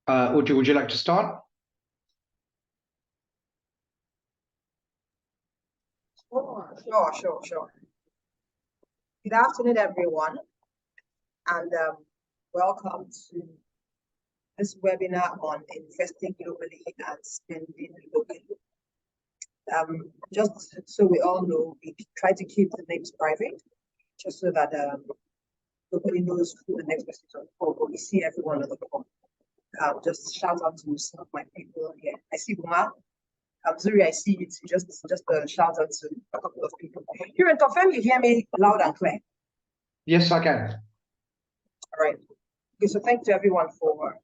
Uju, would you like to start? Sure. Good afternoon, everyone, and welcome to this webinar on investing globally and spending locally. Just so we all know, we try to keep the names private, just so that nobody knows who the next person is on the call, but we see everyone on the call. Just shout out to some of my people here. I see Buma. Zuri, I see you. Just a shout out to a couple of people. Here and confirm you hear me loud and clear. Yes, I can. All right. Okay, so thank you everyone for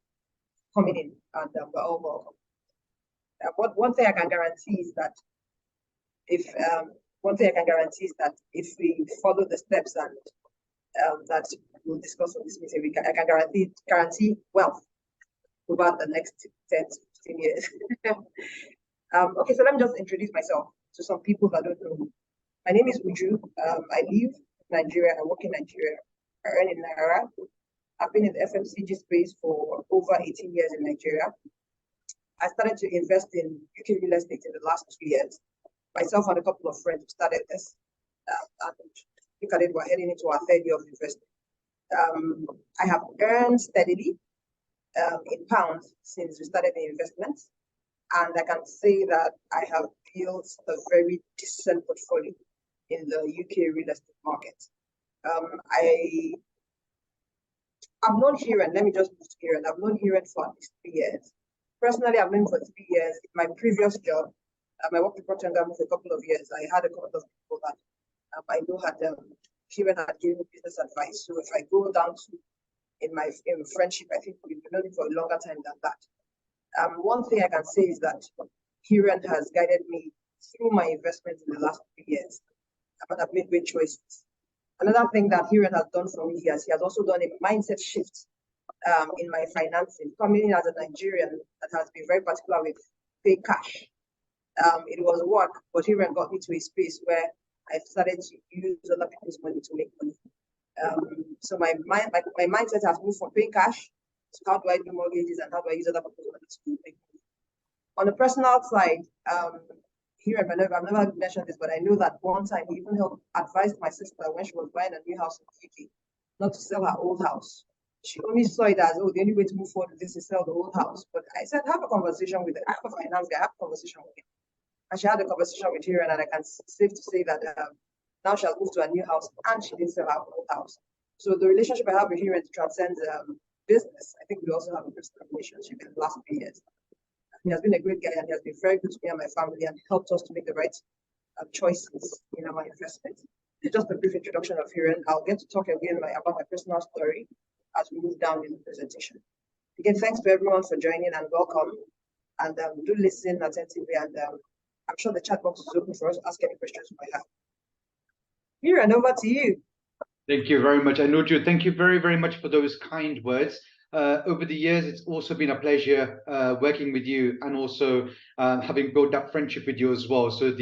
coming in, and we're all welcome. One thing I can guarantee is that if we follow the steps that we'll discuss on this meeting, I can guarantee wealth over the next 10 to 15 years. Okay, so let me just introduce myself to some people that don't know me. My name is Uju. I live in Nigeria. I work in Nigeria. I earn in Naira. I've been in the FMCG space for over 18 years in Nigeria. I started to invest in UK real estate in the last 2 years. Myself and a couple of friends started this. And look at it, we're heading into our third year of investing. I have earned steadily in pounds since we started the investment. And I can say that I have built a very decent portfolio in the UK real estate market. I've known Hiren, let me just move to Hiren. I've known Hiren for at least 3 years. Personally, I've known him for 3 years. In my previous job, I worked with Procter & Gamble for a couple of years. I had a couple of people that I know had Hiren had given me business advice. So if I go down to in friendship, I think we've known him for a longer time than that. One thing I can say is that Hiren has guided me through my investments in the last 3 years, and I've made great choices. Another thing that Hiren has done for me is he has also done a mindset shift in my financing. Coming in as a Nigerian that has been very particular with pay cash. It was work, but Hiren got me to a space where I started to use other people's money to make money. So my mindset has moved from pay cash. So how do I do mortgages and how do I use other people's money to make money? On the personal side, I've never mentioned this, but I know that one time he even advised my sister when she was buying a new house in the UK not to sell her old house. She only saw it as, the only way to move forward with this is sell the old house. But I said, have a conversation with her. I have a finance guy, have a conversation with him. And she had a conversation with Hiren, and I can safe to say that now she'll move to a new house and she didn't sell her old house. So the relationship I have with Hiren transcends business. I think we also have a personal relationship in the last 3 years. He has been a great guy, and he has been very good to me and my family and helped us to make the right choices in our investment. Just a brief introduction of Hiren. I'll get to talk again about my personal story as we move down in the presentation. Again, thanks to everyone for joining and welcome. And do listen attentively, and I'm sure the chat box is open for us to ask any questions you might have. Hiren, over to you. Thank you very much, Anuju. Thank you very, very much for those kind words. Over the years, it's also been a pleasure working with you, and also having built that friendship with you as well. So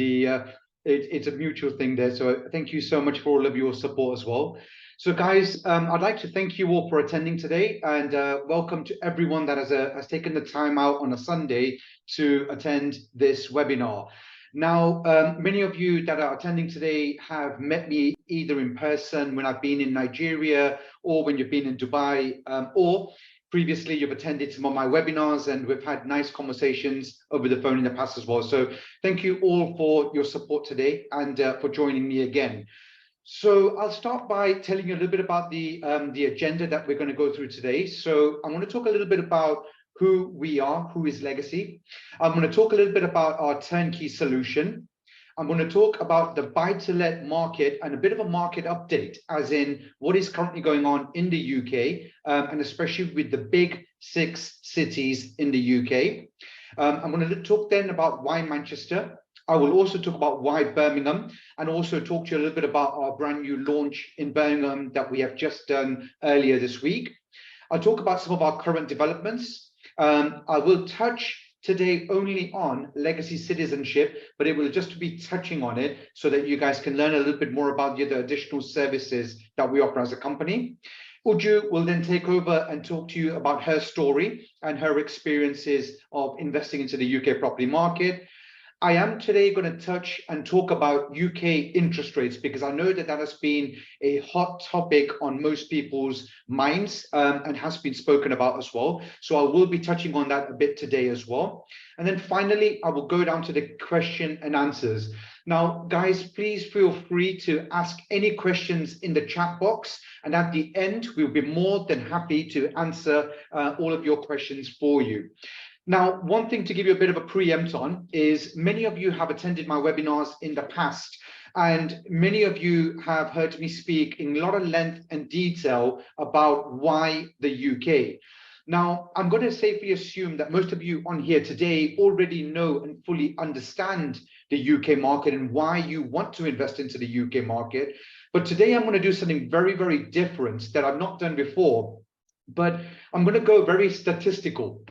it's a mutual thing there. So thank you so much for all of your support as well. So guys, I'd like to thank you all for attending today, and welcome to everyone that has taken the time out on a Sunday to attend this webinar. Now, many of you that are attending today have met me either in person when I've been in Nigeria, or when you've been in Dubai, or previously you've attended some of my webinars, and we've had nice conversations over the phone in the past as well. So thank you all for your support today, and for joining me again. So I'll start by telling you a little bit about the agenda that we're going to go through today. So I want to talk a little bit about who we are, who is Legacy. I'm going to talk a little bit about our turnkey solution. I'm going to talk about the buy-to-let market and a bit of a market update, as in what is currently going on in the UK, and especially with the big 6 cities in the UK. I'm going to talk then about why Manchester. I will also talk about why Birmingham, and also talk to you a little bit about our brand new launch in Birmingham that we have just done earlier this week. I'll talk about some of our current developments. I will touch today only on Legacy Citizenship, but it will just be touching on it so that you guys can learn a little bit more about the other additional services that we offer as a company. Uju will then take over and talk to you about her story and her experiences of investing into the UK property market. I am today going to touch and talk about UK interest rates because I know that that has been a hot topic on most people's minds and has been spoken about as well. So I will be touching on that a bit today as well. And then finally, I will go down to the question and answers. Now, guys, please feel free to ask any questions in the chat box. And at the end, we'll be more than happy to answer all of your questions for you. Now, one thing to give you a bit of a preempt on is many of you have attended my webinars in the past, and many of you have heard me speak in a lot of length and detail about why the UK. Now, I'm going to safely assume that most of you on here today already know and fully understand the UK market and why you want to invest into the UK market. But today I'm going to do something very, very different that I've not done before. But I'm going to go very statistical.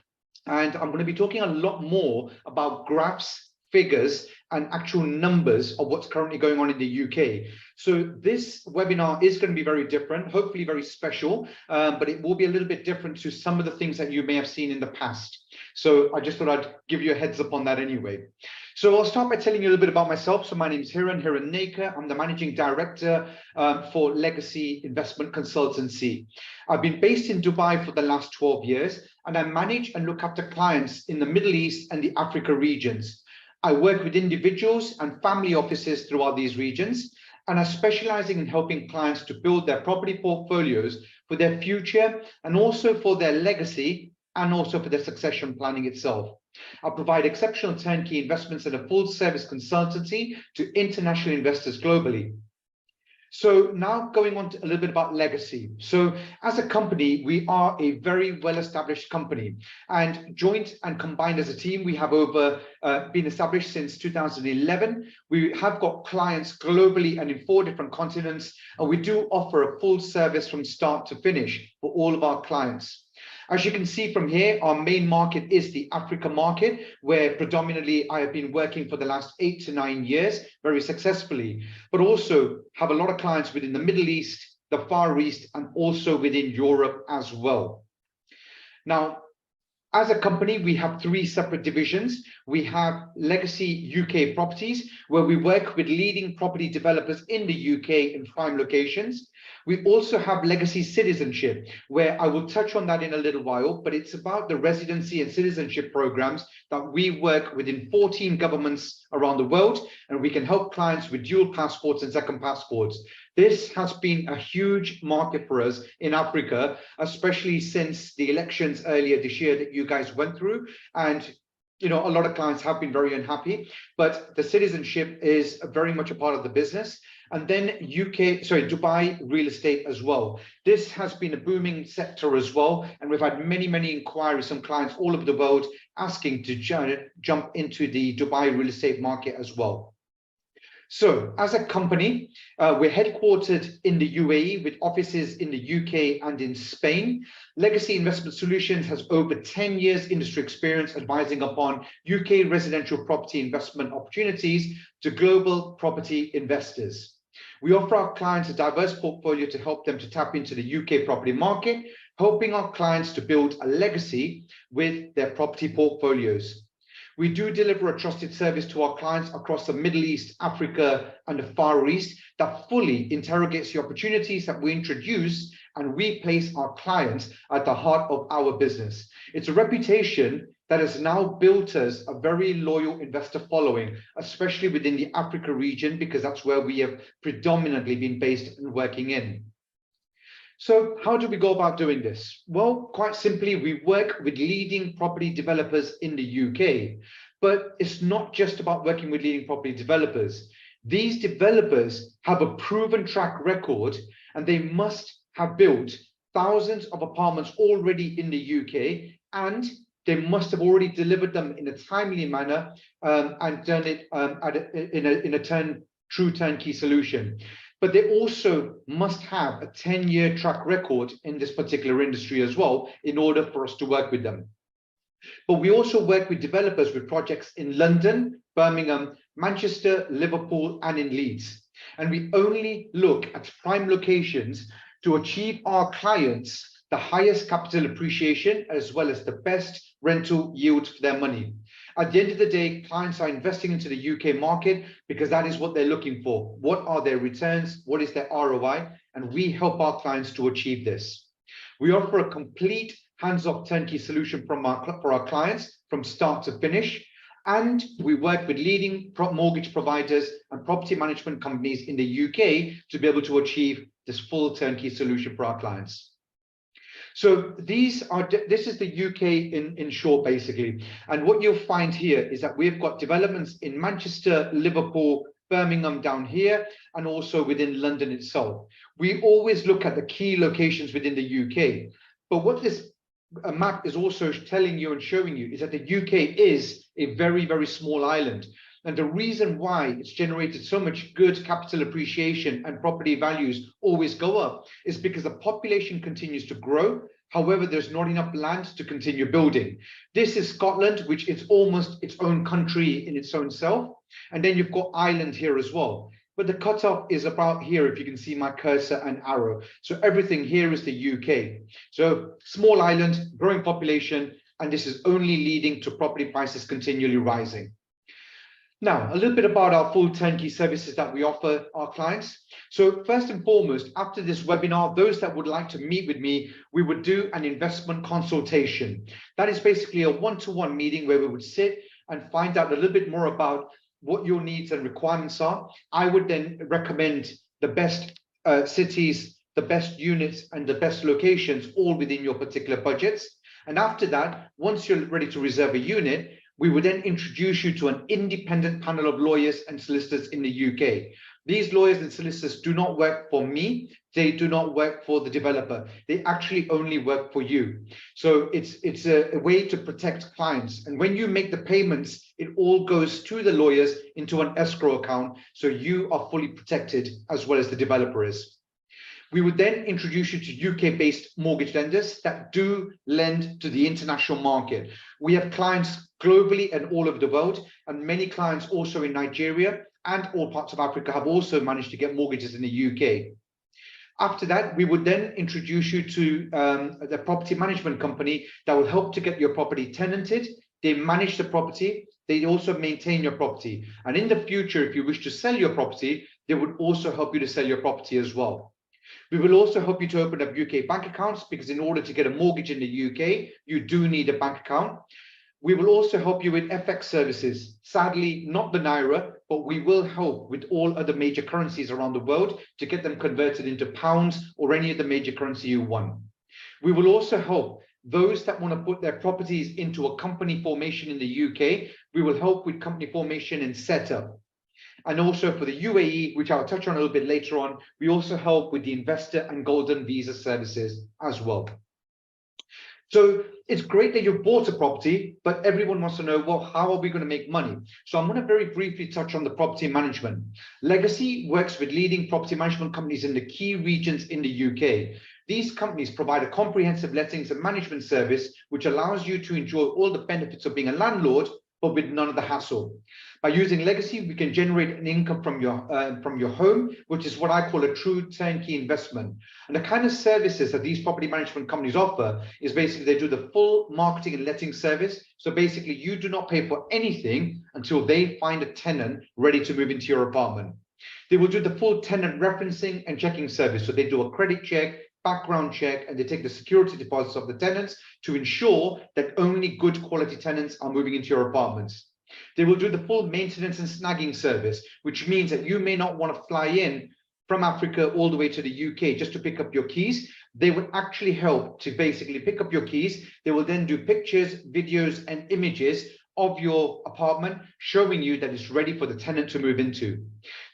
And I'm going to be talking a lot more about graphs, figures, and actual numbers of what's currently going on in the UK. So this webinar is going to be very different, hopefully very special, but it will be a little bit different to some of the things that you may have seen in the past. So I just thought I'd give you a heads up on that anyway. So I'll start by telling you a little bit about myself. So my name is Hiran Naker. I'm the Managing Director for Legacy Investment Consultancy. I've been based in Dubai for the last 12 years, and I manage and look after clients in the Middle East and the Africa regions. I work with individuals and family offices throughout these regions, and I'm specializing in helping clients to build their property portfolios for their future and also for their legacy and also for their succession planning itself. I provide exceptional turnkey investments and a full service consultancy to international investors globally. So now going on to a little bit about Legacy. So as a company, we are a very well-established company, and joint and combined as a team, we have been established since 2011. We have got clients globally and in 4 different continents, and we do offer a full service from start to finish for all of our clients. As you can see from here, our main market is the Africa market, where predominantly I have been working for the last 8 to 9 years very successfully, but also have a lot of clients within the Middle East, the Far East, and also within Europe as well. Now, as a company, we have 3 separate divisions. We have Legacy UK Properties, where we work with leading property developers in the UK in prime locations. We also have Legacy Citizenship, where I will touch on that in a little while, but it's about the residency and citizenship programs that we work within 14 governments around the world, and we can help clients with dual passports and second passports. This has been a huge market for us in Africa, especially since the elections earlier this year that you guys went through. And you know, a lot of clients have been very unhappy, but the citizenship is very much a part of the business. And then Dubai real estate as well. This has been a booming sector as well. And we've had many, many inquiries from clients all over the world asking to jump into the Dubai real estate market as well. So as a company, we're headquartered in the UAE with offices in the UK and in Spain. Legacy Investment Solutions has over 10 years industry experience advising upon UK residential property investment opportunities to global property investors. We offer our clients a diverse portfolio to help them to tap into the UK property market, helping our clients to build a legacy with their property portfolios. We do deliver a trusted service to our clients across the Middle East, Africa, and the Far East that fully interrogates the opportunities that we introduce, and we place our clients at the heart of our business. It's a reputation that has now built us a very loyal investor following, especially within the Africa region, because that's where we have predominantly been based and working in. So how do we go about doing this? Well, quite simply, we work with leading property developers in the UK, but it's not just about working with leading property developers. These developers have a proven track record, and they must have built thousands of apartments already in the UK, and they must have already delivered them in a timely manner and done it in a true turnkey solution. But they also must have a 10-year track record in this particular industry as well in order for us to work with them. But we also work with developers with projects in London, Birmingham, Manchester, Liverpool, and in Leeds. And we only look at prime locations to achieve our clients the highest capital appreciation as well as the best rental yield for their money. At the end of the day, clients are investing into the UK market because that is what they're looking for. What are their returns? What is their ROI? And we help our clients to achieve this. We offer a complete hands-off turnkey solution for our clients from start to finish. And we work with leading mortgage providers and property management companies in the UK to be able to achieve this full turnkey solution for our clients. So this is the UK in short, basically. And what you'll find here is that we've got developments in Manchester, Liverpool, Birmingham down here, and also within London itself. We always look at the key locations within the UK. But what this map is also telling you and showing you is that the UK is a very, very small island. And the reason why it's generated so much good capital appreciation and property values always go up is because the population continues to grow. However, there's not enough land to continue building. This is Scotland, which is almost its own country in its own self. And then you've got Ireland here as well. But the cutoff is about here, if you can see my cursor and arrow. So everything here is the UK. So small island, growing population, and this is only leading to property prices continually rising. Now, a little bit about our full turnkey services that we offer our clients. So first and foremost, after this webinar, those that would like to meet with me, we would do an investment consultation. That is basically a one-to-one meeting where we would sit and find out a little bit more about what your needs and requirements are. I would then recommend the best cities, the best units, and the best locations, all within your particular budgets. And after that, once you're ready to reserve a unit, we would then introduce you to an independent panel of lawyers and solicitors in the UK. These lawyers and solicitors do not work for me. They do not work for the developer. They actually only work for you. So it's a way to protect clients. And when you make the payments, it all goes to the lawyers into an escrow account. So you are fully protected as well as the developer is. We would then introduce you to UK-based mortgage lenders that do lend to the international market. We have clients globally and all over the world, and many clients also in Nigeria and all parts of Africa have also managed to get mortgages in the UK. After that, we would then introduce you to the property management company that will help to get your property tenanted. They manage the property. They also maintain your property. And in the future, if you wish to sell your property, they would also help you to sell your property as well. We will also help you to open up UK bank accounts because in order to get a mortgage in the UK, you do need a bank account. We will also help you with FX services. Sadly, not the Naira, but we will help with all other major currencies around the world to get them converted into pounds or any of the major currency you want. We will also help those that want to put their properties into a company formation in the UK. We will help with company formation and setup. And also for the UAE, which I'll touch on a little bit later on, we also help with the investor and golden visa services as well. So it's great that you've bought a property, but everyone wants to know, well, how are we going to make money? So I'm going to very briefly touch on the property management. Legacy works with leading property management companies in the key regions in the UK. These companies provide a comprehensive lettings and management service, which allows you to enjoy all the benefits of being a landlord, but with none of the hassle. By using Legacy, we can generate an income from your home, which is what I call a true turnkey investment. And the kind of services that these property management companies offer is basically they do the full marketing and letting service. So basically, you do not pay for anything until they find a tenant ready to move into your apartment. They will do the full tenant referencing and checking service. So they do a credit check, background check, and they take the security deposits of the tenants to ensure that only good quality tenants are moving into your apartments. They will do the full maintenance and snagging service, which means that you may not want to fly in from Africa all the way to the UK just to pick up your keys. They will actually help to basically pick up your keys. They will then do pictures, videos, and images of your apartment, showing you that it's ready for the tenant to move into.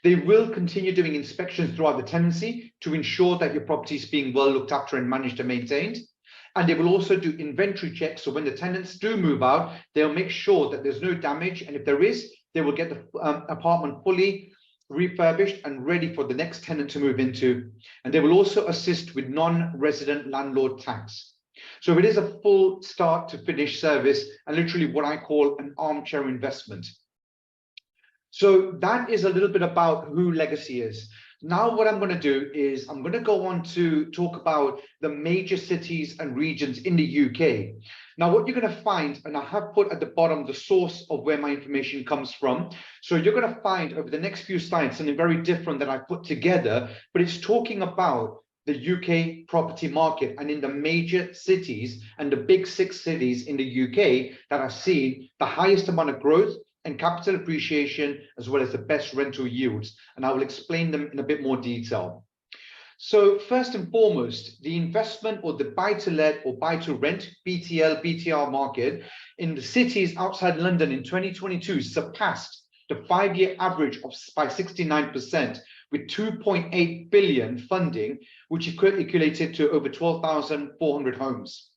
They will continue doing inspections throughout the tenancy to ensure that your property is being well looked after and managed and maintained. And they will also do inventory checks. So when the tenants do move out, they'll make sure that there's no damage. And if there is, they will get the apartment fully refurbished and ready for the next tenant to move into. And they will also assist with non-resident landlord tax. So it is a full start to finish service and literally what I call an armchair investment. So that is a little bit about who Legacy is. Now, what I'm going to do is I'm going to go on to talk about the major cities and regions in the UK. Now, what you're going to find, and I have put at the bottom the source of where my information comes from. So you're going to find over the next few slides something very different that I put together, but it's talking about the UK property market and in the major cities and the big 6 cities in the UK that are seeing the highest amount of growth and capital appreciation, as well as the best rental yields. And I will explain them in a bit more detail. So first and foremost, the investment or the buy-to-let or buy-to-rent, BTL, BTR market in the cities outside London in 2022 surpassed the 5-year average by 69%, with 2.8 billion funding, which equated to over 12,400 homes.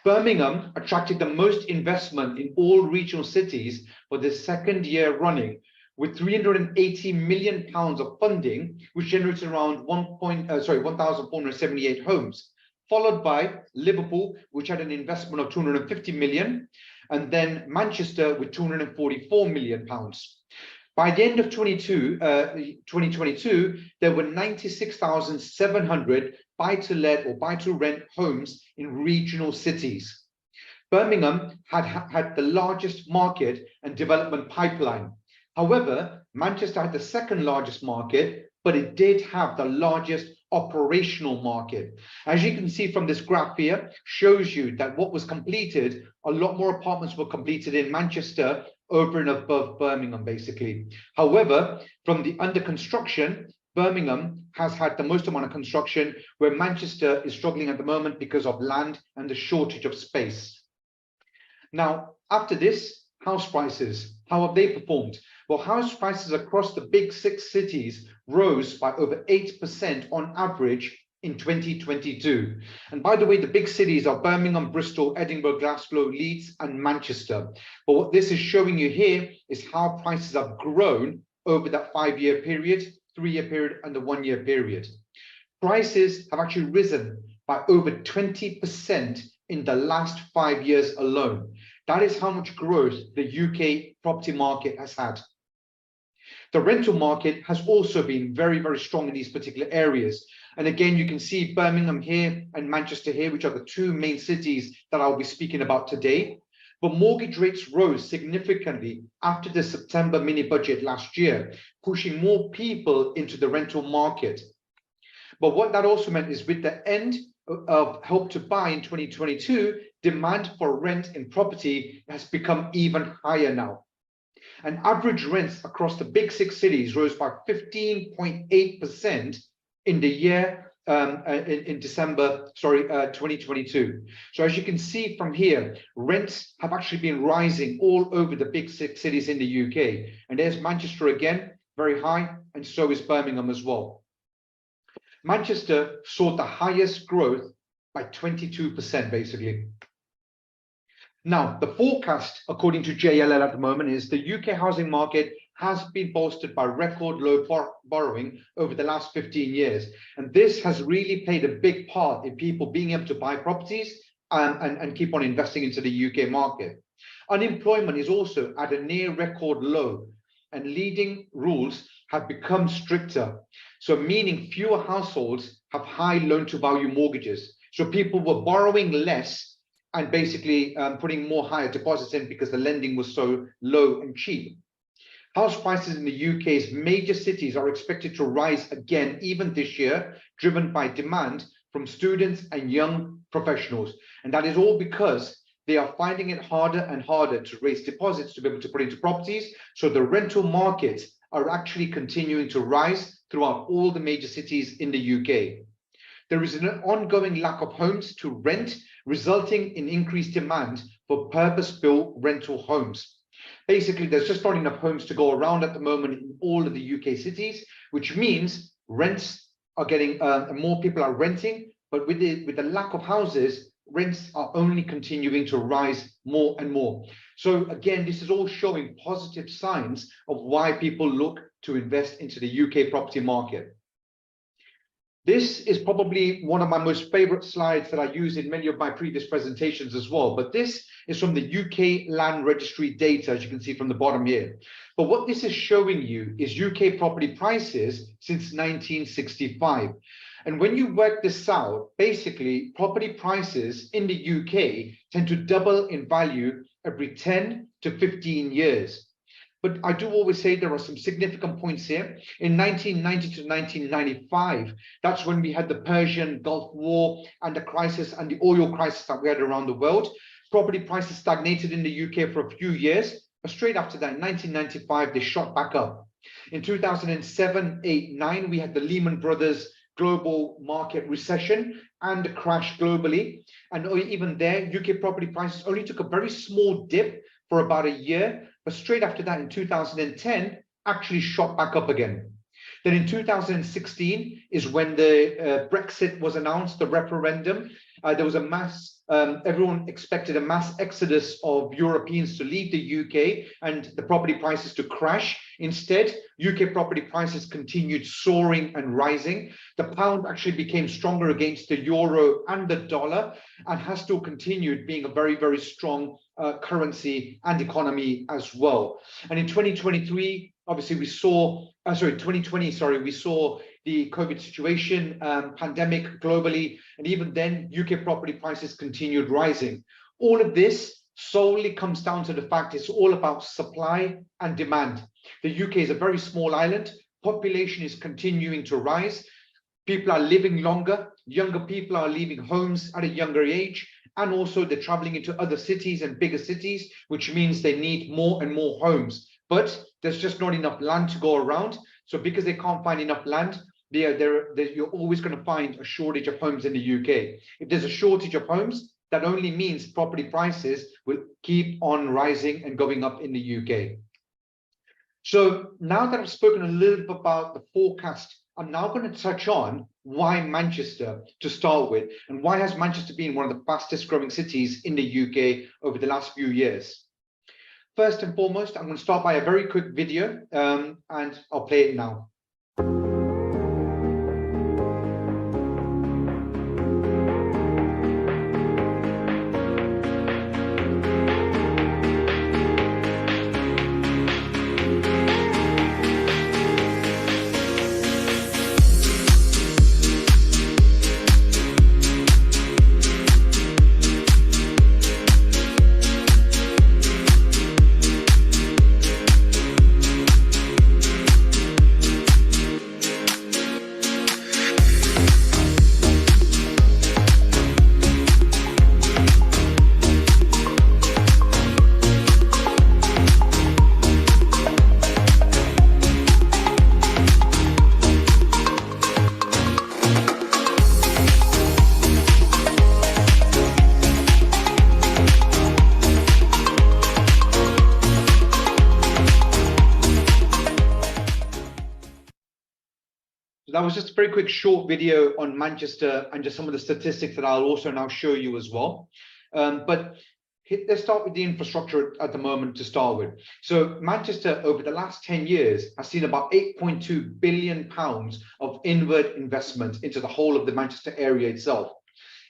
Birmingham attracted the most investment in all regional cities for the 2nd year running, with 380 million pounds of funding, which generated around 1,478 homes, followed by Liverpool, which had an investment of 250 million, and then Manchester with 244 million pounds. By the end of 2022, there were 96,700 buy-to-let or buy-to-rent homes in regional cities. Birmingham had the largest market and development pipeline. However, Manchester had the 2nd largest market, but it did have the largest operational market. As you can see from this graph here, shows you that what was completed, a lot more apartments were completed in Manchester over and above Birmingham, basically. However, from the under construction, Birmingham has had the most amount of construction, where Manchester is struggling at the moment because of land and the shortage of space. Now, after this, house prices, how have they performed? Well, house prices across the big 6 cities rose by over 8% on average in 2022. And by the way, the big cities are Birmingham, Bristol, Edinburgh, Glasgow, Leeds, and Manchester. But what this is showing you here is how prices have grown over that 5-year period, 3-year period, and the 1-year period. Prices have actually risen by over 20% in the last 5 years alone. That is how much growth the UK property market has had. The rental market has also been very, very strong in these particular areas. And again, you can see Birmingham here and Manchester here, which are the 2 main cities that I'll be speaking about today. But mortgage rates rose significantly after the September mini budget last year, pushing more people into the rental market. But what that also meant is with the end of Help to Buy in 2022, demand for rent in property has become even higher now. And average rents across the big 6 cities rose by 15.8% in the year in December 2022. So as you can see from here, rents have actually been rising all over the big 6 cities in the UK. And there's Manchester again, very high, and so is Birmingham as well. Manchester saw the highest growth by 22%, basically. Now, the forecast, according to JLL at the moment, is the UK housing market has been bolstered by record low borrowing over the last 15 years. And this has really played a big part in people being able to buy properties and keep on investing into the UK market. Unemployment is also at a near record low, and leading rules have become stricter. So meaning fewer households have high loan-to-value mortgages. So people were borrowing less and basically putting more higher deposits in because the lending was so low and cheap. House prices in the UK's major cities are expected to rise again even this year, driven by demand from students and young professionals. And that is all because they are finding it harder and harder to raise deposits to be able to put into properties. So the rental markets are actually continuing to rise throughout all the major cities in the UK. There is an ongoing lack of homes to rent, resulting in increased demand for purpose-built rental homes. Basically, there's just not enough homes to go around at the moment in all of the UK cities, which means rents are getting, more people are renting, but with the lack of houses, rents are only continuing to rise more and more. So again, this is all showing positive signs of why people look to invest into the UK property market. This is probably one of my most favorite slides that I use in many of my previous presentations as well. But this is from the UK Land Registry data, as you can see from the bottom here. But what this is showing you is UK property prices since 1965. And when you work this out, basically property prices in the UK tend to double in value every 10 to 15 years. But I do always say there are some significant points here. In 1990 to 1995, that's when we had the Persian Gulf War and the crisis and the oil crisis that we had around the world. Property prices stagnated in the UK for a few years, but straight after that, in 1995, they shot back up. In 2007, 8, 9, we had the Lehman Brothers global market recession and a crash globally. And even there, UK property prices only took a very small dip for about a year, but straight after that in 2010, actually shot back up again. Then in 2016 is when the Brexit was announced, the referendum. There was a mass, everyone expected a mass exodus of Europeans to leave the UK and the property prices to crash. Instead, UK property prices continued soaring and rising. The pound actually became stronger against the euro and the dollar and has still continued being a very, very strong currency and economy as well. And in 2023, obviously we saw, 2020, we saw the COVID situation, pandemic globally, and even then UK property prices continued rising. All of this solely comes down to the fact it's all about supply and demand. The UK is a very small island, population is continuing to rise, people are living longer, younger people are leaving homes at a younger age, and also they're traveling into other cities and bigger cities, which means they need more and more homes. But there's just not enough land to go around. So because they can't find enough land, you're always going to find a shortage of homes in the UK. If there's a shortage of homes, that only means property prices will keep on rising and going up in the UK. So now that I've spoken a little bit about the forecast, I'm now going to touch on why Manchester to start with, and why has Manchester been one of the fastest growing cities in the UK over the last few years. First and foremost, I'm going to start by a very quick video, and I'll play it now. That was just a very quick short video on Manchester and just some of the statistics that I'll also now show you as well. But let's start with the infrastructure at the moment to start with. So Manchester over the last 10 years has seen about £8.2 billion of inward investment into the whole of the Manchester area itself.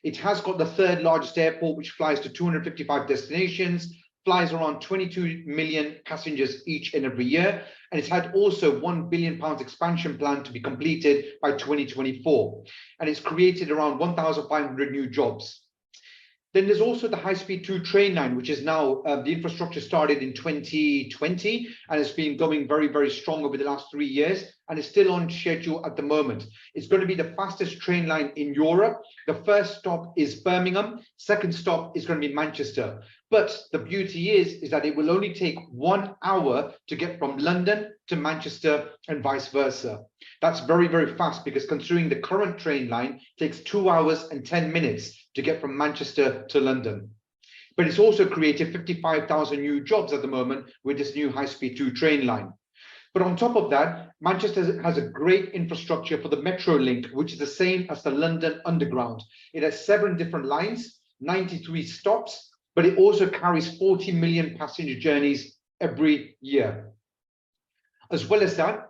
It has got the third largest airport, which flies to 255 destinations, flies around 22 million passengers each and every year. And it's had also £1 billion expansion plan to be completed by 2024. And it's created around 1,500 new jobs. Then there's also the high-speed 2 train line, which is now, the infrastructure started in 2020, and it's been going very, very strong over the last 3 years, and it's still on schedule at the moment. It's going to be the fastest train line in Europe. The first stop is Birmingham. Second stop is going to be Manchester. But the beauty is that it will only take 1 hour to get from London to Manchester and vice versa. That's very, very fast, because considering the current train line takes 2 hours and 10 minutes to get from Manchester to London. But it's also created 55,000 new jobs at the moment with this new high-speed 2 train line. But on top of that, Manchester has a great infrastructure for the Metro Link, which is the same as the London Underground. It has 7 different lines, 93 stops, but it also carries 40 million passenger journeys every year. As well as that,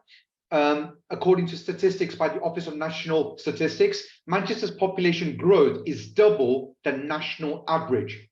according to statistics by the Office of National Statistics, Manchester's population growth is double the national average.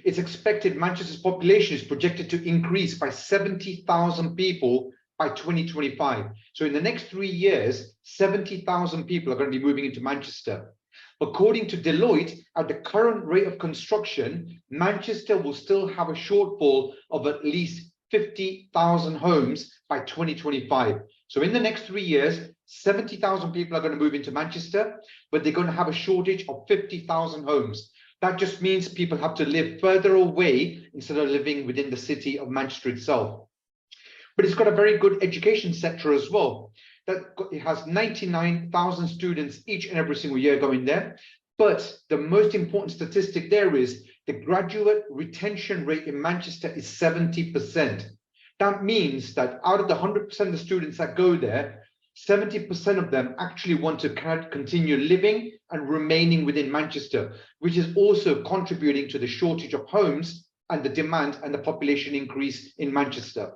It's expected Manchester's population is projected to increase by 70,000 people by 2025. So in the next 3 years, 70,000 people are going to be moving into Manchester. According to Deloitte, at the current rate of construction, Manchester will still have a shortfall of at least 50,000 homes by 2025. So in the next 3 years, 70,000 people are going to move into Manchester, but they're going to have a shortage of 50,000 homes. That just means people have to live further away instead of living within the city of Manchester itself. But it's got a very good education sector as well. It has 99,000 students each and every single year going there. But the most important statistic there is the graduate retention rate in Manchester is 70%. That means that out of the 100% of the students that go there, 70% of them actually want to continue living and remaining within Manchester, which is also contributing to the shortage of homes and the demand and the population increase in Manchester.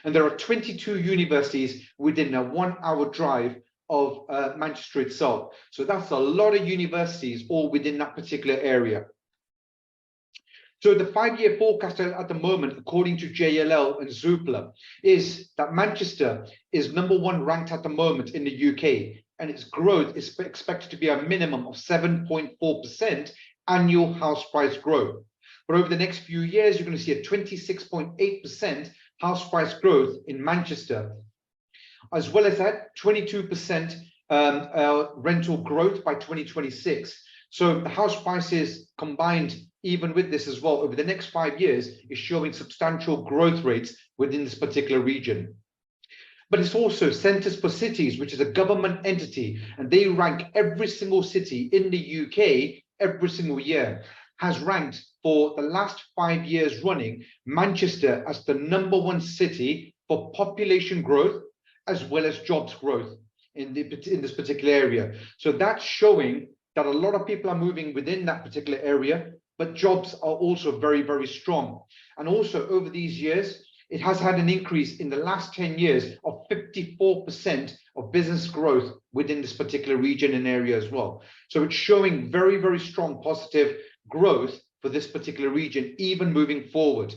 And there are 22 universities within a 1-hour drive of Manchester itself. So that's a lot of universities all within that particular area. So the 5-year forecast at the moment, according to JLL and Zoopla, is that Manchester is #1 ranked at the moment in the UK, and its growth is expected to be a minimum of 7.4% annual house price growth. But over the next few years, you're going to see a 26.8% house price growth in Manchester, as well as that 22% rental growth by 2026. So the house prices combined, even with this as well, over the next 5 years, is showing substantial growth rates within this particular region. But it's also Centres for Cities, which is a government entity, and they rank every single city in the UK every single year, has ranked for the last 5 years running Manchester as the #1 city for population growth as well as jobs growth in this particular area. So that's showing that a lot of people are moving within that particular area, but jobs are also very, very strong. And also over these years, it has had an increase in the last 10 years of 54% of business growth within this particular region and area as well. So it's showing very, very strong positive growth for this particular region, even moving forward.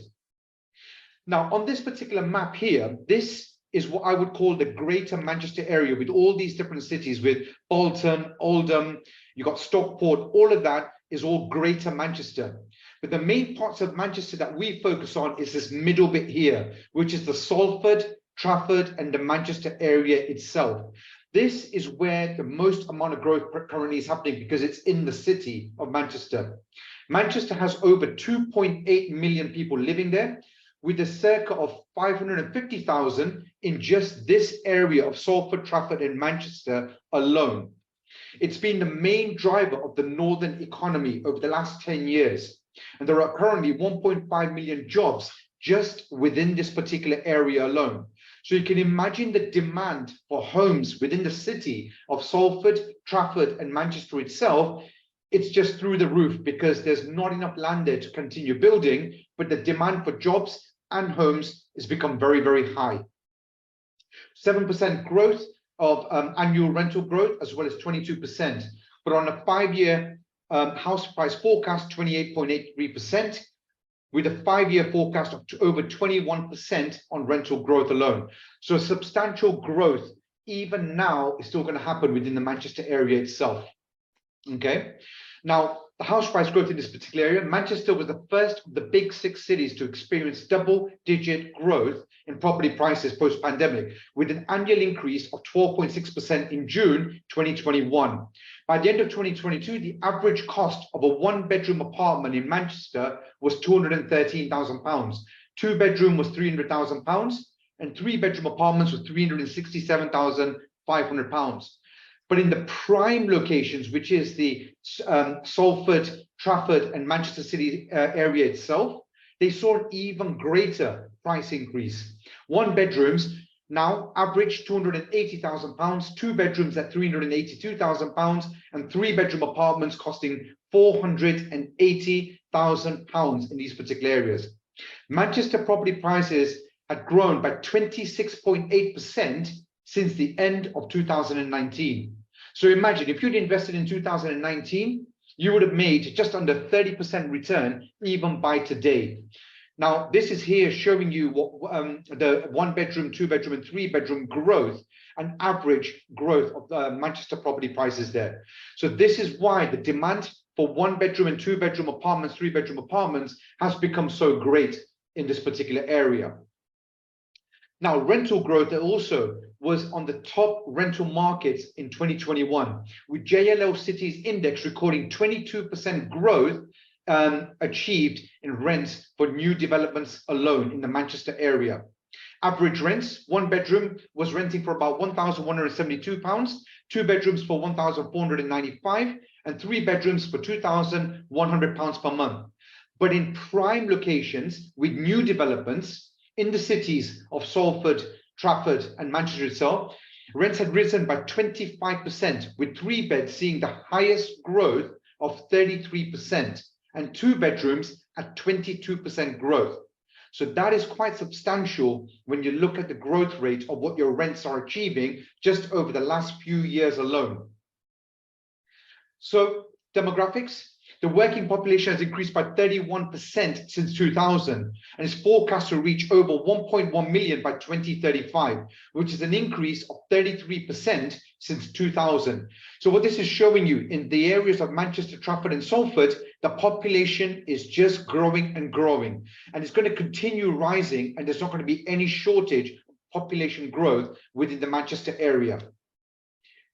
Now, on this particular map here, this is what I would call the greater Manchester area, with all these different cities, with Bolton, Oldham, you've got Stockport, all of that is all greater Manchester. But the main parts of Manchester that we focus on is this middle bit here, which is the Salford, Trafford, and the Manchester area itself. This is where the most amount of growth currently is happening because it's in the city of Manchester. Manchester has over 2.8 million people living there, with a circa of 550,000 in just this area of Salford, Trafford, and Manchester alone. It's been the main driver of the northern economy over the last 10 years. And there are currently 1.5 million jobs just within this particular area alone. So you can imagine the demand for homes within the city of Salford, Trafford, and Manchester itself. It's just through the roof because there's not enough land there to continue building, but the demand for jobs and homes has become very, very high. 7% growth of annual rental growth, as well as 22%. But on a 5-year house price forecast, 28.83%, with a 5-year forecast of over 21% on rental growth alone. So substantial growth, even now, is still going to happen within the Manchester area itself. Okay. Now, the house price growth in this particular area, Manchester was the first of the big 6 cities to experience double-digit growth in property prices post-pandemic, with an annual increase of 12.6% in June 2021. By the end of 2022, the average cost of a 1-bedroom apartment in Manchester was £213,000. 2-bedroom was £300,000, and 3-bedroom apartments was £367,500. But in the prime locations, which is the Salford, Trafford, and Manchester City area itself, they saw an even greater price increase. 1-bedrooms now average £280,000, 2-bedrooms at £382,000, and 3-bedroom apartments costing £480,000 in these particular areas. Manchester property prices had grown by 26.8% since the end of 2019. So imagine if you'd invested in 2019, you would have made just under 30% return even by today. Now, this is here showing you what the 1 bedroom, 2 bedroom, and 3 bedroom growth and average growth of Manchester property prices there. So this is why the demand for 1 bedroom and 2 bedroom apartments, 3 bedroom apartments has become so great in this particular area. Now, rental growth also was on the top rental markets in 2021, with JLL Cities Index recording 22% growth achieved in rents for new developments alone in the Manchester area. Average rents, 1 bedroom was renting for about £1,172, 2 bedrooms for £1,495, and 3 bedrooms for £2,100 per month. But in prime locations with new developments in the cities of Salford, Trafford, and Manchester itself, rents had risen by 25%, with 3 beds seeing the highest growth of 33%, and 2 bedrooms at 22% growth. So that is quite substantial when you look at the growth rate of what your rents are achieving just over the last few years alone. So demographics, the working population has increased by 31% since 2000 and is forecast to reach over 1.1 million by 2035, which is an increase of 33% since 2000. So what this is showing you in the areas of Manchester, Trafford, and Salford, the population is just growing and growing, and it's going to continue rising, and there's not going to be any shortage of population growth within the Manchester area.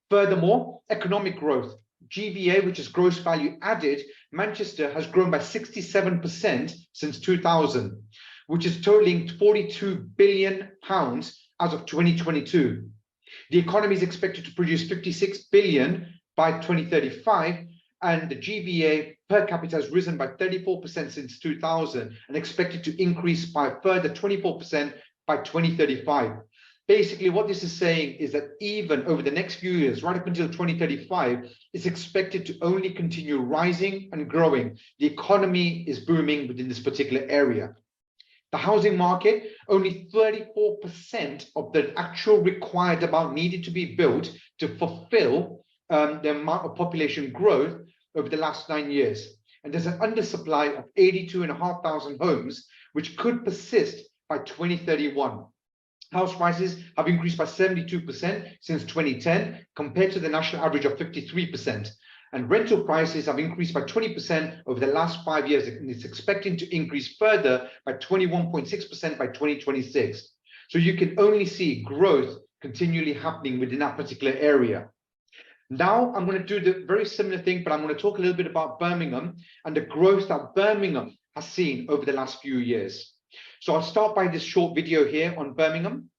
Furthermore, economic growth. GVA, which is gross value added, Manchester has grown by 67% since 2000, which is totaling £42 billion as of 2022. The economy is expected to produce 56 billion by 2035, and the GVA per capita has risen by 34% since 2000 and expected to increase by a further 24% by 2035. Basically, what this is saying is that even over the next few years, right up until 2035, it's expected to only continue rising and growing. The economy is booming within this particular area. The housing market, only 34% of the actual required amount needed to be built to fulfill the amount of population growth over the last 9 years. And there's an undersupply of 82,500 homes, which could persist by 2031. House prices have increased by 72% since 2010, compared to the national average of 53%. And rental prices have increased by 20% over the last 5 years, and it's expecting to increase further by 21.6% by 2026. So you can only see growth continually happening within that particular area. Now I'm going to do the very similar thing, but I'm going to talk a little bit about Birmingham and the growth that Birmingham has seen over the last few years. So I'll start by this short video here on Birmingham.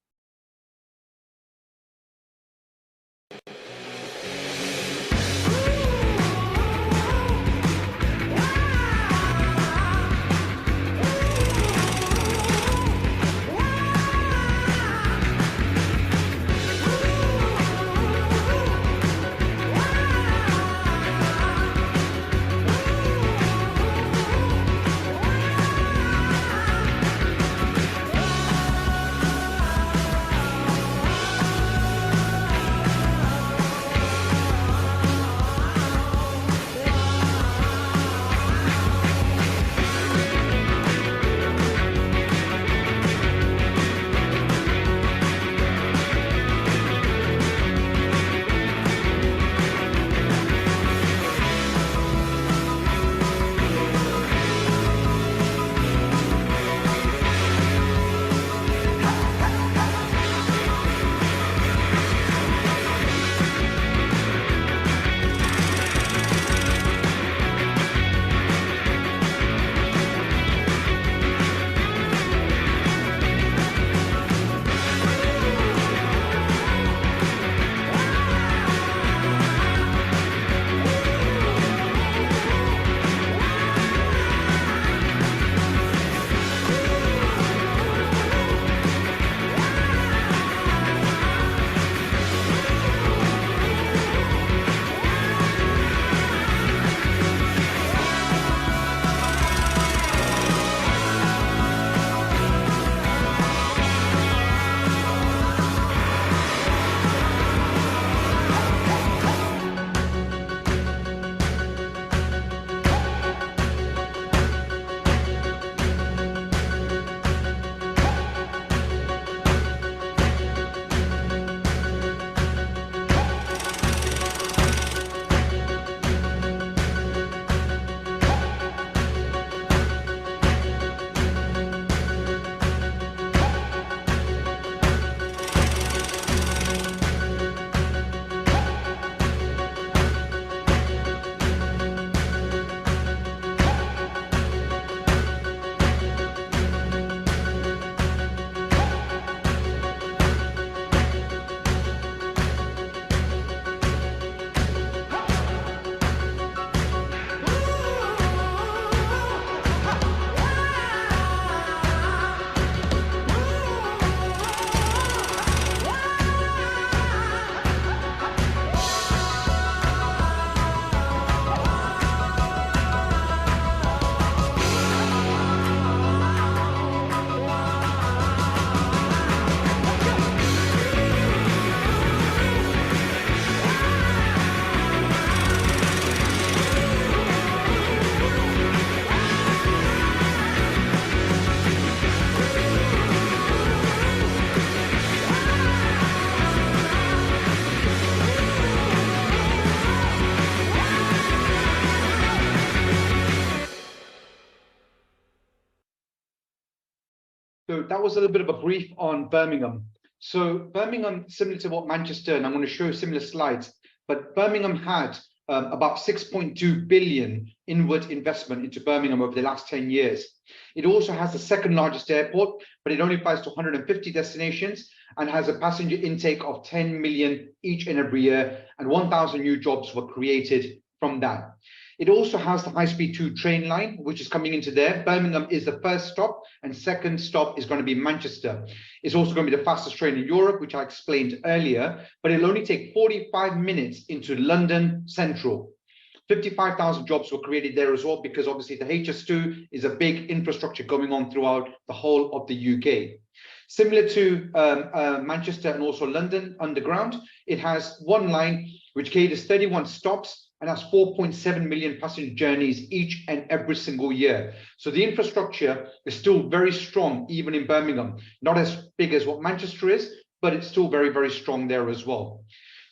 So that was a little bit of a brief on Birmingham. So Birmingham, similar to what Manchester, and I'm going to show similar slides, but Birmingham had about 6.2 billion inward investment into Birmingham over the last 10 years. It also has the second largest airport, but it only flies to 150 destinations and has a passenger intake of 10 million each and every year, and 1,000 new jobs were created from that. It also has the high-speed 2 train line, which is coming into there. Birmingham is the first stop, and second stop is going to be Manchester. It's also going to be the fastest train in Europe, which I explained earlier, but it'll only take 45 minutes into London Central. 55,000 jobs were created there as well, because obviously the HS2 is a big infrastructure going on throughout the whole of the UK. Similar to Manchester and also London Underground, it has one line which caters 31 stops and has 4.7 million passenger journeys each and every single year. So the infrastructure is still very strong, even in Birmingham. Not as big as what Manchester is, but it's still very, very strong there as well.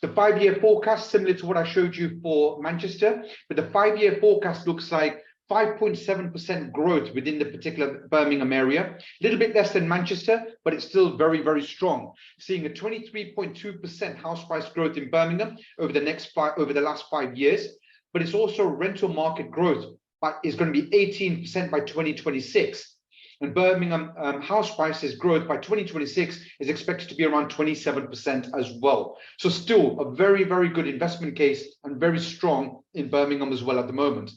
The 5-year forecast, similar to what I showed you for Manchester, but the 5-year forecast looks like 5.7% growth within the particular Birmingham area, a little bit less than Manchester, but it's still very, very strong. Seeing a 23.2% house price growth in Birmingham over the last 5 years, but it's also rental market growth, but is going to be 18% by 2026. And Birmingham house prices growth by 2026 is expected to be around 27% as well. So still a very, very good investment case and very strong in Birmingham as well at the moment.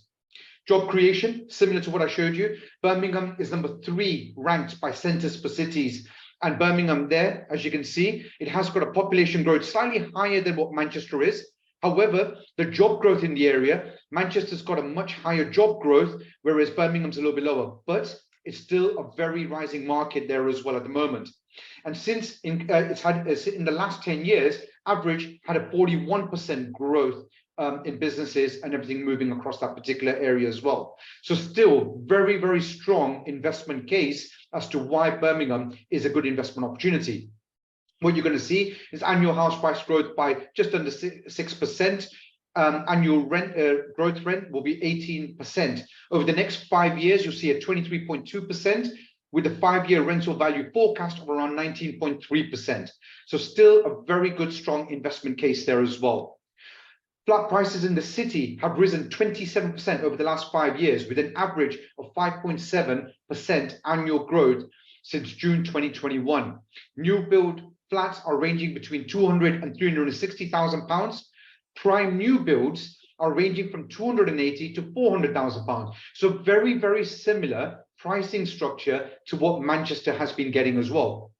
Job creation, similar to what I showed you, Birmingham is number 3 ranked by Centres for Cities. And Birmingham there, as you can see, it has got a population growth slightly higher than what Manchester is. However, the job growth in the area, Manchester's got a much higher job growth, whereas Birmingham's a little bit lower. But it's still a very rising market there as well at the moment. And since it's had in the last 10 years, average had a 41% growth in businesses and everything moving across that particular area as well. So still very, very strong investment case as to why Birmingham is a good investment opportunity. What you're going to see is annual house price growth by just under 6%. Annual rent growth rent will be 18%. Over the next 5 years, you'll see a 23.2%, with a 5-year rental value forecast of around 19.3%. So still a very good, strong investment case there as well. Flat prices in the city have risen 27% over the last 5 years, with an average of 5.7% annual growth since June 2021. New build flats are ranging between 200 and 360,000 pounds. Prime new builds are ranging from 280 to 400,000 pounds. So very, very similar pricing structure to what Manchester has been getting as well.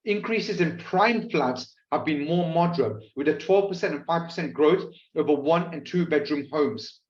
Increases in prime flats have been more moderate, with a 12% and 5% growth over 1 and 2 bedroom homes.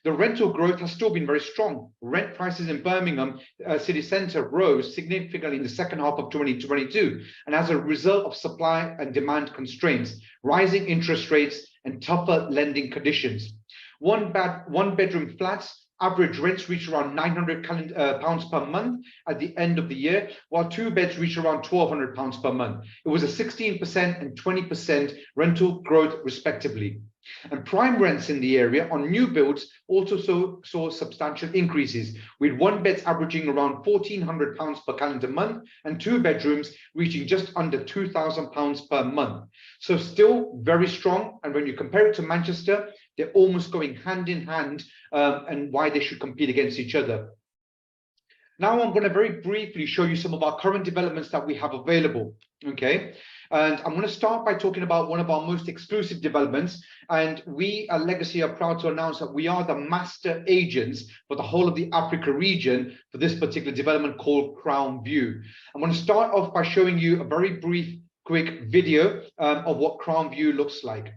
The rental growth has still been very strong. Rent prices in Birmingham city centre rose significantly in the second half of 2022, and as a result of supply and demand constraints, rising interest rates and tougher lending conditions. One bedroom flats average rents reach around £900 per month at the end of the year, while 2 beds reach around £1,200 per month. It was a 16% and 20% rental growth respectively. And prime rents in the area on new builds also saw substantial increases, with 1 beds averaging around £1,400 per calendar month and 2 bedrooms reaching just under £2,000 per month. So still very strong. And when you compare it to Manchester, they're almost going hand in hand, and why they should compete against each other. Now I'm going to very briefly show you some of our current developments that we have available. Okay. And I'm going to start by talking about one of our most exclusive developments. And we at Legacy are proud to announce that we are the master agents for the whole of the Africa region for this particular development called Crown View. I'm going to start off by showing you a very brief, quick video of what Crown View looks like.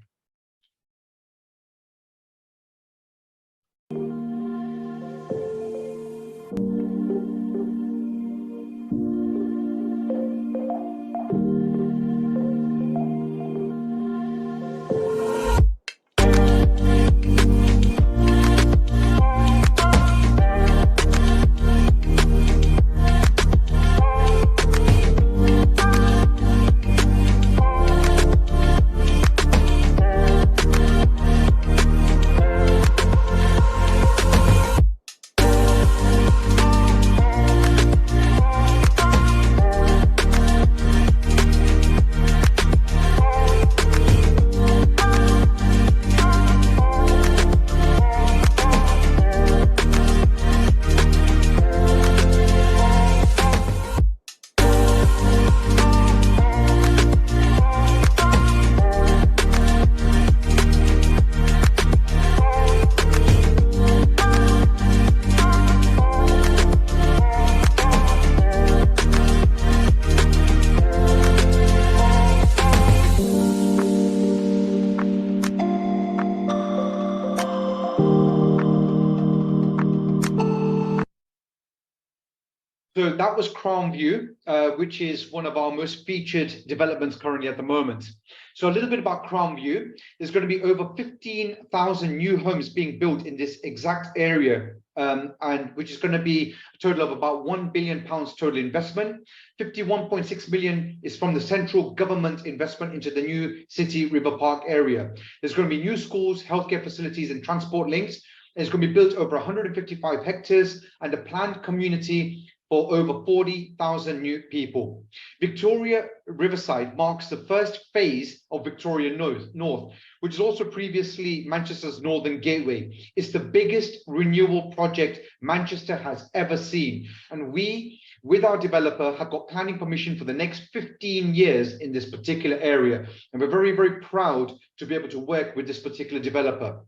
So that was Crown View, which is one of our most featured developments currently at the moment. So a little bit about Crown View. There's going to be over 15,000 new homes being built in this exact area, and which is going to be a total of about £1 billion total investment. 51.6 million is from the central government investment into the new City River Park area. There's going to be new schools, healthcare facilities, and transport links. It's going to be built over 155 hectares and a planned community for over 40,000 new people. Victoria Riverside marks the first phase of Victoria North, which is also previously Manchester's Northern Gateway. It's the biggest renewal project Manchester has ever seen. And we, with our developer, have got planning permission for the next 15 years in this particular area. And we're very, very proud to be able to work with this particular developer.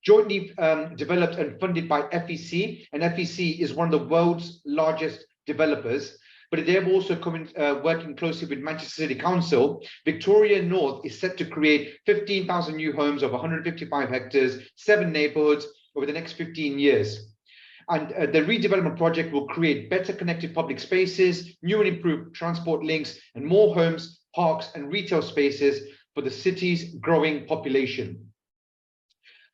Jointly developed and funded by FEC, and FEC is one of the world's largest developers, but they're also working closely with Manchester City Council. Victoria North is set to create 15,000 new homes of 155 hectares, 7 neighbourhoods over the next 15 years. And the redevelopment project will create better connected public spaces, new and improved transport links, and more homes, parks, and retail spaces for the city's growing population.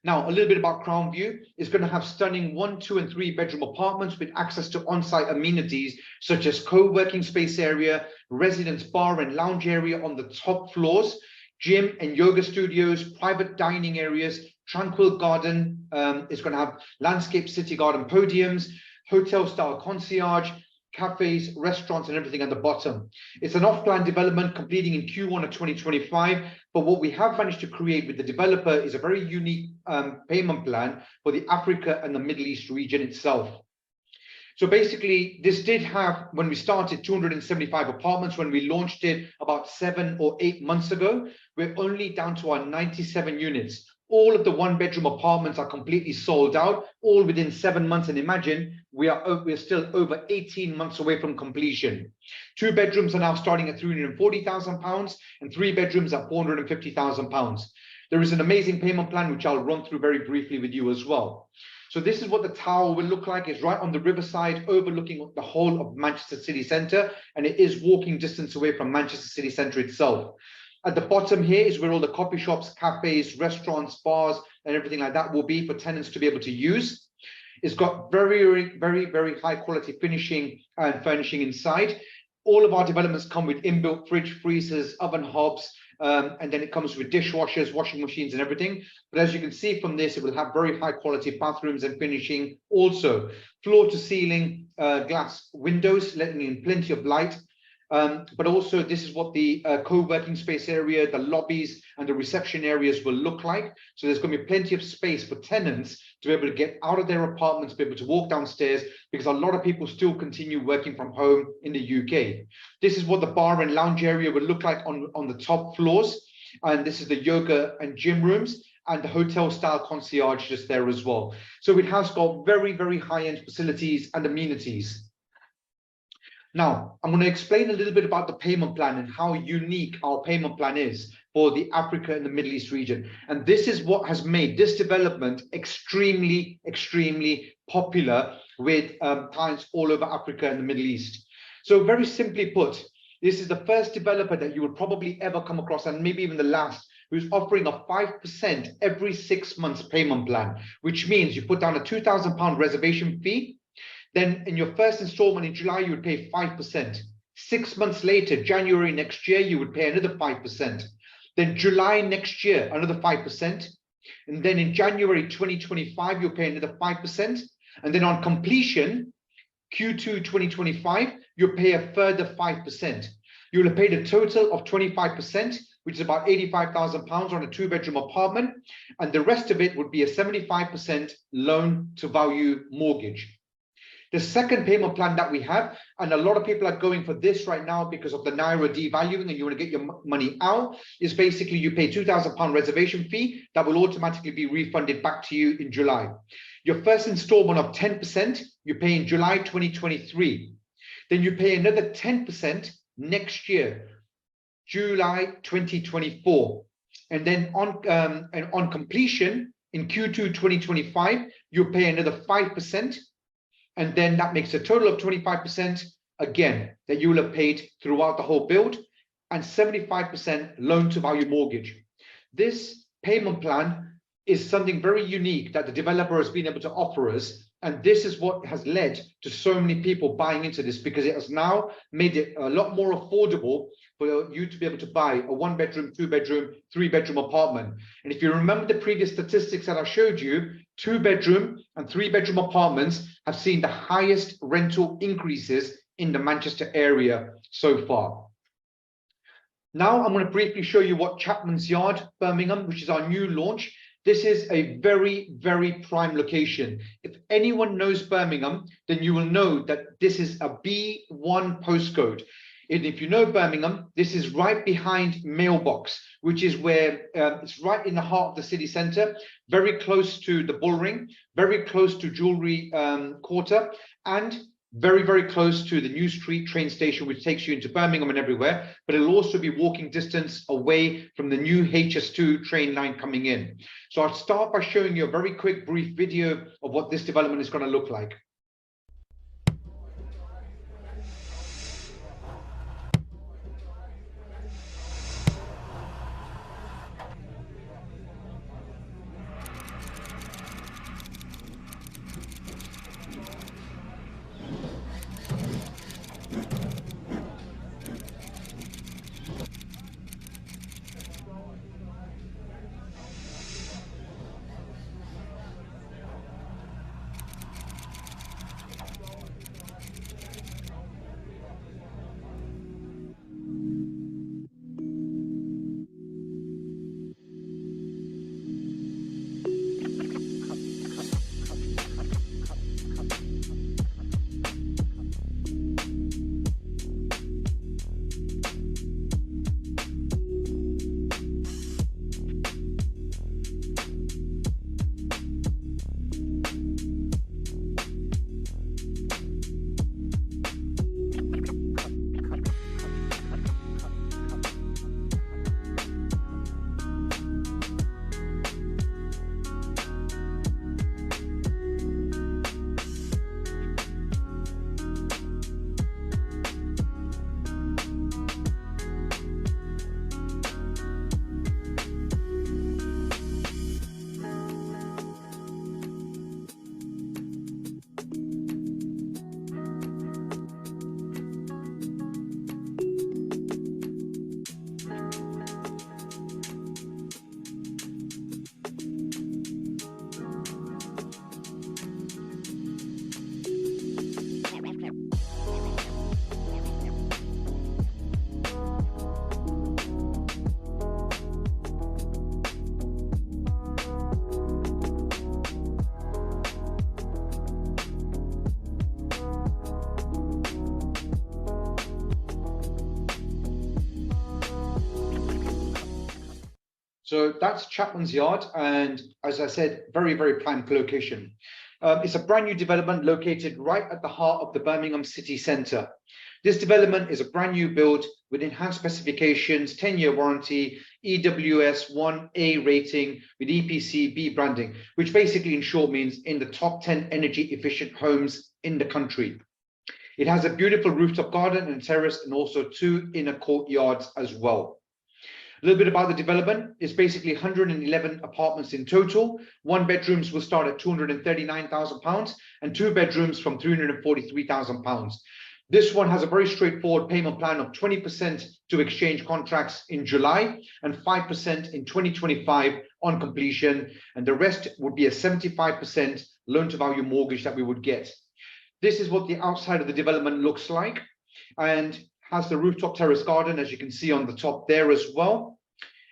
Now, a little bit about Crown View. It's going to have stunning 1, 2, and 3 bedroom apartments with access to on-site amenities such as co-working space area, residence bar and lounge area on the top floors, gym and yoga studios, private dining areas, tranquil garden. It's going to have landscape city garden podiums, hotel-style concierge, cafes, restaurants, and everything at the bottom. It's an off-plan development completing in Q1 of 2025. But what we have managed to create with the developer is a very unique payment plan for the Africa and the Middle East region itself. So basically, this did have, when we started, 275 apartments. When we launched it about 7 or 8 months ago, we're only down to our 97 units. All of the 1-bedroom apartments are completely sold out, all within 7 months. And imagine we're still over 18 months away from completion. 2 bedrooms are now starting at £340,000 and 3 bedrooms at £450,000. There is an amazing payment plan, which I'll run through very briefly with you as well. So this is what the tower will look like. It's right on the riverside, overlooking the whole of Manchester City Centre, and it is walking distance away from Manchester City Centre itself. At the bottom here is where all the coffee shops, cafes, restaurants, bars, and everything like that will be for tenants to be able to use. It's got very, very, very high quality finishing and furnishing inside. All of our developments come with inbuilt fridge, freezers, oven hobs, and then it comes with dishwashers, washing machines, and everything. But as you can see from this, it will have very high quality bathrooms and finishing also. Floor to ceiling glass windows, letting in plenty of light. But also this is what the co-working space area, the lobbies and the reception areas will look like. So there's going to be plenty of space for tenants to be able to get out of their apartments, be able to walk downstairs, because a lot of people still continue working from home in the UK. This is what the bar and lounge area will look like on the top floors. And this is the yoga and gym rooms and the hotel style concierge just there as well. So it has got very, very high-end facilities and amenities. Now, I'm going to explain a little bit about the payment plan and how unique our payment plan is for the Africa and the Middle East region. And this is what has made this development extremely, extremely popular with clients all over Africa and the Middle East. So very simply put, this is the first developer that you will probably ever come across, and maybe even the last, who's offering a 5% every 6 months payment plan, which means you put down a £2,000 reservation fee. Then in your first installment in July, you would pay 5%. 6 months later, January next year, you would pay another 5%. Then July next year, another 5%. And then in January 2025, you'll pay another 5%. And then on completion, Q2 2025, you'll pay a further 5%. You'll have paid a total of 25%, which is about £85,000 on a 2-bedroom apartment. And the rest of it would be a 75% loan to value mortgage. The second payment plan that we have, and a lot of people are going for this right now because of the Naira devaluing and you want to get your money out, is basically you pay £2,000 reservation fee that will automatically be refunded back to you in July. Your first installment of 10%, you pay in July 2023. Then you pay another 10% next year, July 2024. And then on completion in Q2 2025, you pay another 5%. and then that makes a total of 25%, again, that you will have paid throughout the whole build, and 75% loan to value mortgage. This payment plan is something very unique that the developer has been able to offer us. And this is what has led to so many people buying into this, because it has now made it a lot more affordable for you to be able to buy a 1-bedroom, 2-bedroom, 3-bedroom apartment. And if you remember the previous statistics that I showed you, 2-bedroom and 3-bedroom apartments have seen the highest rental increases in the Manchester area so far. Now I'm going to briefly show you what Chapman's Yard, Birmingham, which is our new launch. This is a very, very prime location. If anyone knows Birmingham, then you will know that this is a B1 postcode. And if you know Birmingham, this is right behind Mailbox, which is where it's right in the heart of the city centre, very close to the Bullring, very close to Jewellery Quarter, and very, very close to the New Street train station, which takes you into Birmingham and everywhere, but it'll also be walking distance away from the new HS2 train line coming in. So I'll start by showing you a very quick, brief video of what this development is going to look like. So that's Chapman's Yard, and as I said, very, very prime location. It's a brand new development located right at the heart of the Birmingham city centre. This development is a brand new build with enhanced specifications, 10-year warranty, EWS 1A rating with EPC B branding, which basically in short means in the top 10 energy efficient homes in the country. It has a beautiful rooftop garden and terrace, and also 2 inner courtyards as well. A little bit about the development. It's basically 111 apartments in total. 1-bedrooms will start at £239,000 and 2 bedrooms from £343,000. This one has a very straightforward payment plan of 20% to exchange contracts in July and 5% in 2025 on completion. And the rest would be a 75% loan to value mortgage that we would get. This is what the outside of the development looks like, and has the rooftop terrace garden, as you can see on the top there as well.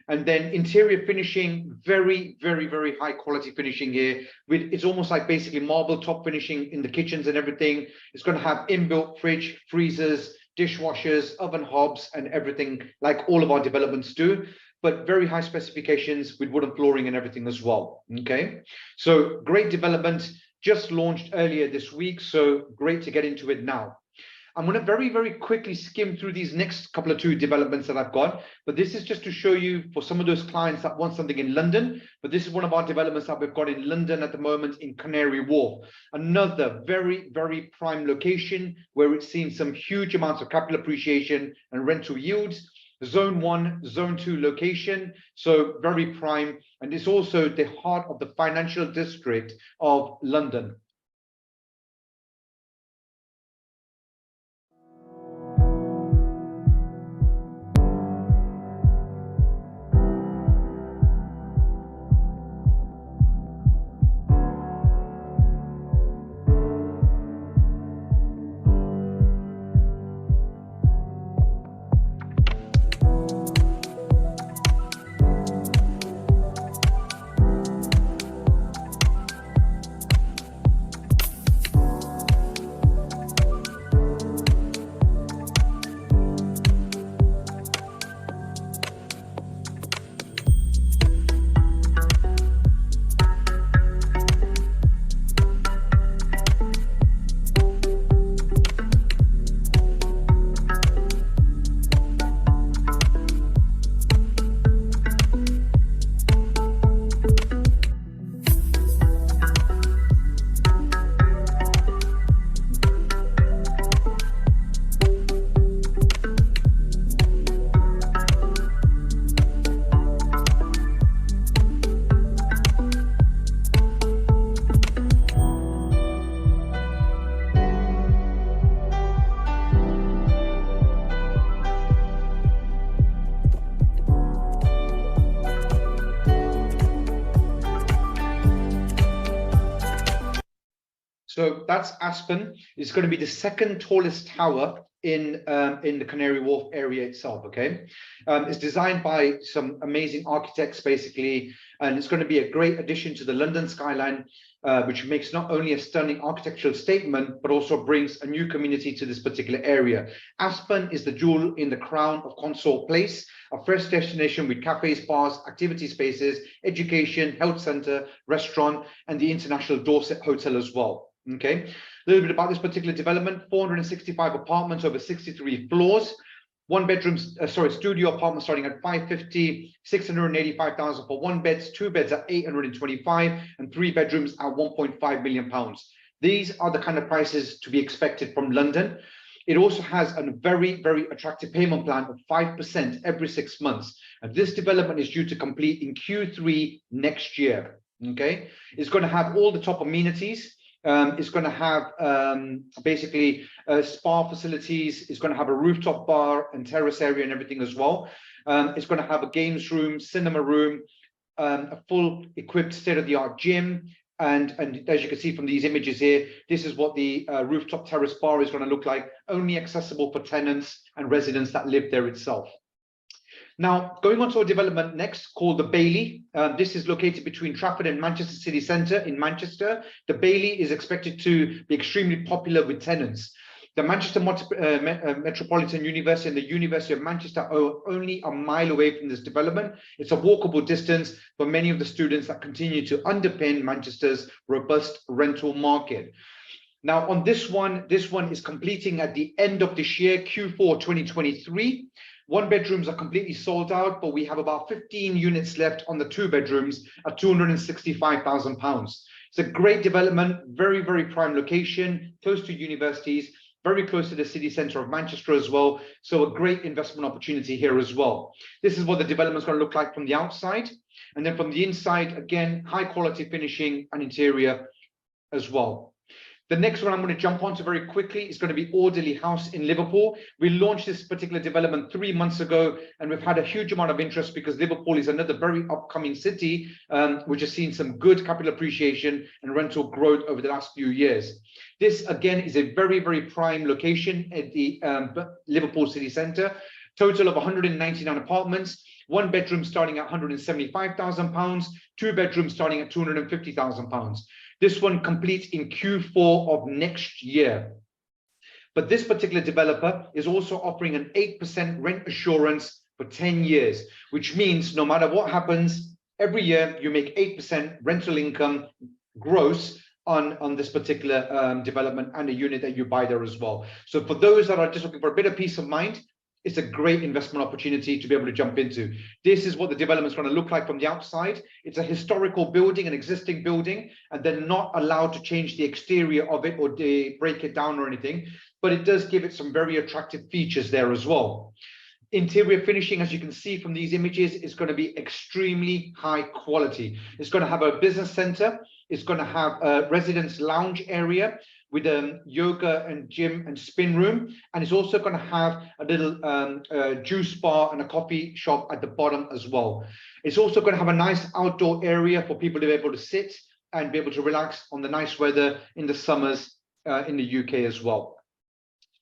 And then interior finishing, very, very, very high quality finishing here. It's almost like basically marble top finishing in the kitchens and everything. It's going to have inbuilt fridge, freezers, dishwashers, oven hobs, and everything like all of our developments do, but very high specifications with wooden flooring and everything as well. Okay, so great development, just launched earlier this week, so great to get into it now. I'm going to very, very quickly skim through these next couple of two developments that I've got, but this is just to show you for some of those clients that want something in London, but this is one of our developments that we've got in London at the moment in Canary Wharf. Another very, very prime location where it's seen some huge amounts of capital appreciation and rental yields. Zone 1, Zone 2 location, so very prime, and it's also the heart of the financial district of London. So that's Aspen. It's going to be the second tallest tower in the Canary Wharf area itself. Okay, it's designed by some amazing architects, basically, and it's going to be a great addition to the London skyline, which makes not only a stunning architectural statement, but also brings a new community to this particular area. Aspen is the jewel in the crown of Consort Place, a fresh destination with cafes, bars, activity spaces, education, health centre, restaurant, and the International Dorset Hotel as well. Okay, a little bit about this particular development: 465 apartments over 63 floors, studio apartments starting at 550, 685,000 for 1 beds, 2 beds at 825, and 3 bedrooms at 1.5 million pounds. These are the kind of prices to be expected from London. It also has a very, very attractive payment plan of 5% every 6 months, and this development is due to complete in Q3 next year. Okay, it's going to have all the top amenities. It's going to have basically spa facilities. It's going to have a rooftop bar and terrace area and everything as well. It's going to have a games room, cinema room, a full equipped state-of-the-art gym. And as you can see from these images here, this is what the rooftop terrace bar is going to look like, only accessible for tenants and residents that live there itself. Now, going on to a development next called the Bailey. This is located between Trafford and Manchester City Centre in Manchester. The Bailey is expected to be extremely popular with tenants. The Manchester Metropolitan University and the University of Manchester are only a mile away from this development. It's a walkable distance for many of the students that continue to underpin Manchester's robust rental market. Now, on this one is completing at the end of this year, Q4 2023. 1 bedrooms are completely sold out, but we have about 15 units left on the 2 bedrooms at £265,000. It's a great development, very, very prime location, close to universities, very close to the city centre of Manchester as well. So a great investment opportunity here as well. This is what the development is going to look like from the outside. And then from the inside, again, high quality finishing and interior as well. The next one I'm going to jump onto very quickly is going to be Alderley House in Liverpool. We launched this particular development 3 months ago, and we've had a huge amount of interest because Liverpool is another very upcoming city, which has seen some good capital appreciation and rental growth over the last few years. This, again, is a very, very prime location at the Liverpool city centre. Total of 199 apartments, 1 bedroom starting at £175,000, 2 bedrooms starting at £250,000. This one completes in Q4 of next year. But this particular developer is also offering an 8% rent assurance for 10 years, which means no matter what happens, every year you make 8% rental income gross on this particular development and the unit that you buy there as well. So for those that are just looking for a bit of peace of mind, it's a great investment opportunity to be able to jump into. This is what the development is going to look like from the outside. It's a historical building, an existing building, and they're not allowed to change the exterior of it or break it down or anything, but it does give it some very attractive features there as well. Interior finishing, as you can see from these images, is going to be extremely high quality. It's going to have a business center. It's going to have a residence lounge area with a yoga and gym and spin room. And it's also going to have a little juice bar and a coffee shop at the bottom as well. It's also going to have a nice outdoor area for people to be able to sit and be able to relax on the nice weather in the summers in the UK as well.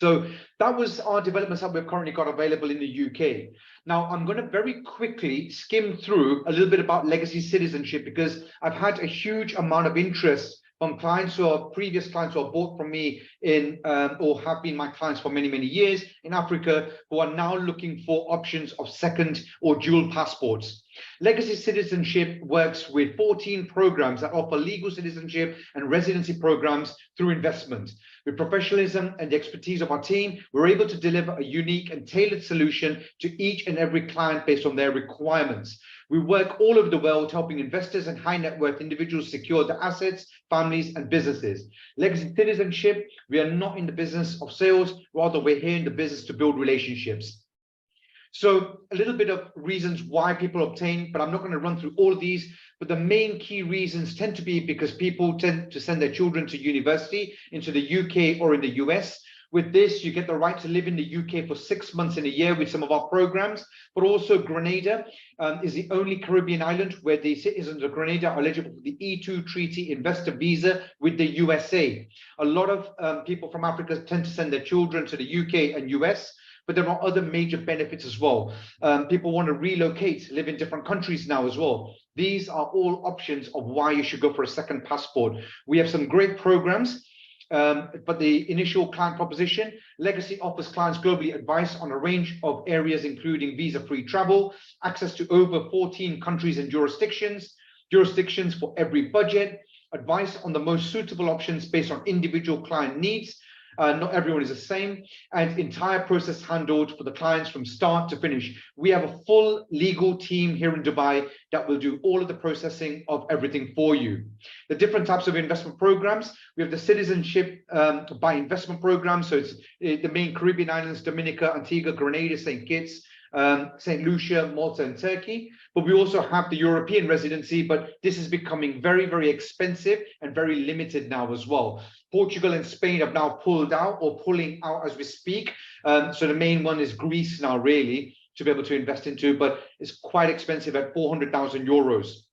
So that was our developments that we've currently got available in the UK. Now, I'm going to very quickly skim through a little bit about legacy citizenship, because I've had a huge amount of interest from clients who are previous clients who have bought from me in or have been my clients for many, many years in Africa, who are now looking for options of second or dual passports. Legacy citizenship works with 14 programs that offer legal citizenship and residency programs through investment. With professionalism and the expertise of our team, we're able to deliver a unique and tailored solution to each and every client based on their requirements. We work all over the world helping investors and high net worth individuals secure their assets, families, and businesses. Legacy citizenship, we are not in the business of sales, rather we're here in the business to build relationships. So a little bit of reasons why people obtain, but I'm not going to run through all of these, but the main key reasons tend to be because people tend to send their children to university into the UK or in the US. With this, you get the right to live in the UK for 6 months in a year with some of our programs, but also Grenada is the only Caribbean island where the citizens of Grenada are eligible for the E2 Treaty Investor Visa with the USA. A lot of people from Africa tend to send their children to the UK and US, but there are other major benefits as well. People want to relocate, live in different countries now as well. These are all options of why you should go for a second passport. We have some great programs. But the initial client proposition, Legacy offers clients globally advice on a range of areas, including visa-free travel, access to over 14 countries and jurisdictions for every budget, advice on the most suitable options based on individual client needs. Not everyone is the same, and entire process handled for the clients from start to finish. We have a full legal team here in Dubai that will do all of the processing of everything for you. The different types of investment programs, we have the citizenship by investment program. So it's the main Caribbean islands, Dominica, Antigua, Grenada, St. Kitts, St. Lucia, Malta, and Turkey. But we also have the European residency, but this is becoming very, very expensive and very limited now as well. Portugal and Spain have now pulled out or pulling out as we speak. So the main one is Greece now, really, to be able to invest into, but it's quite expensive at 400,000 euros.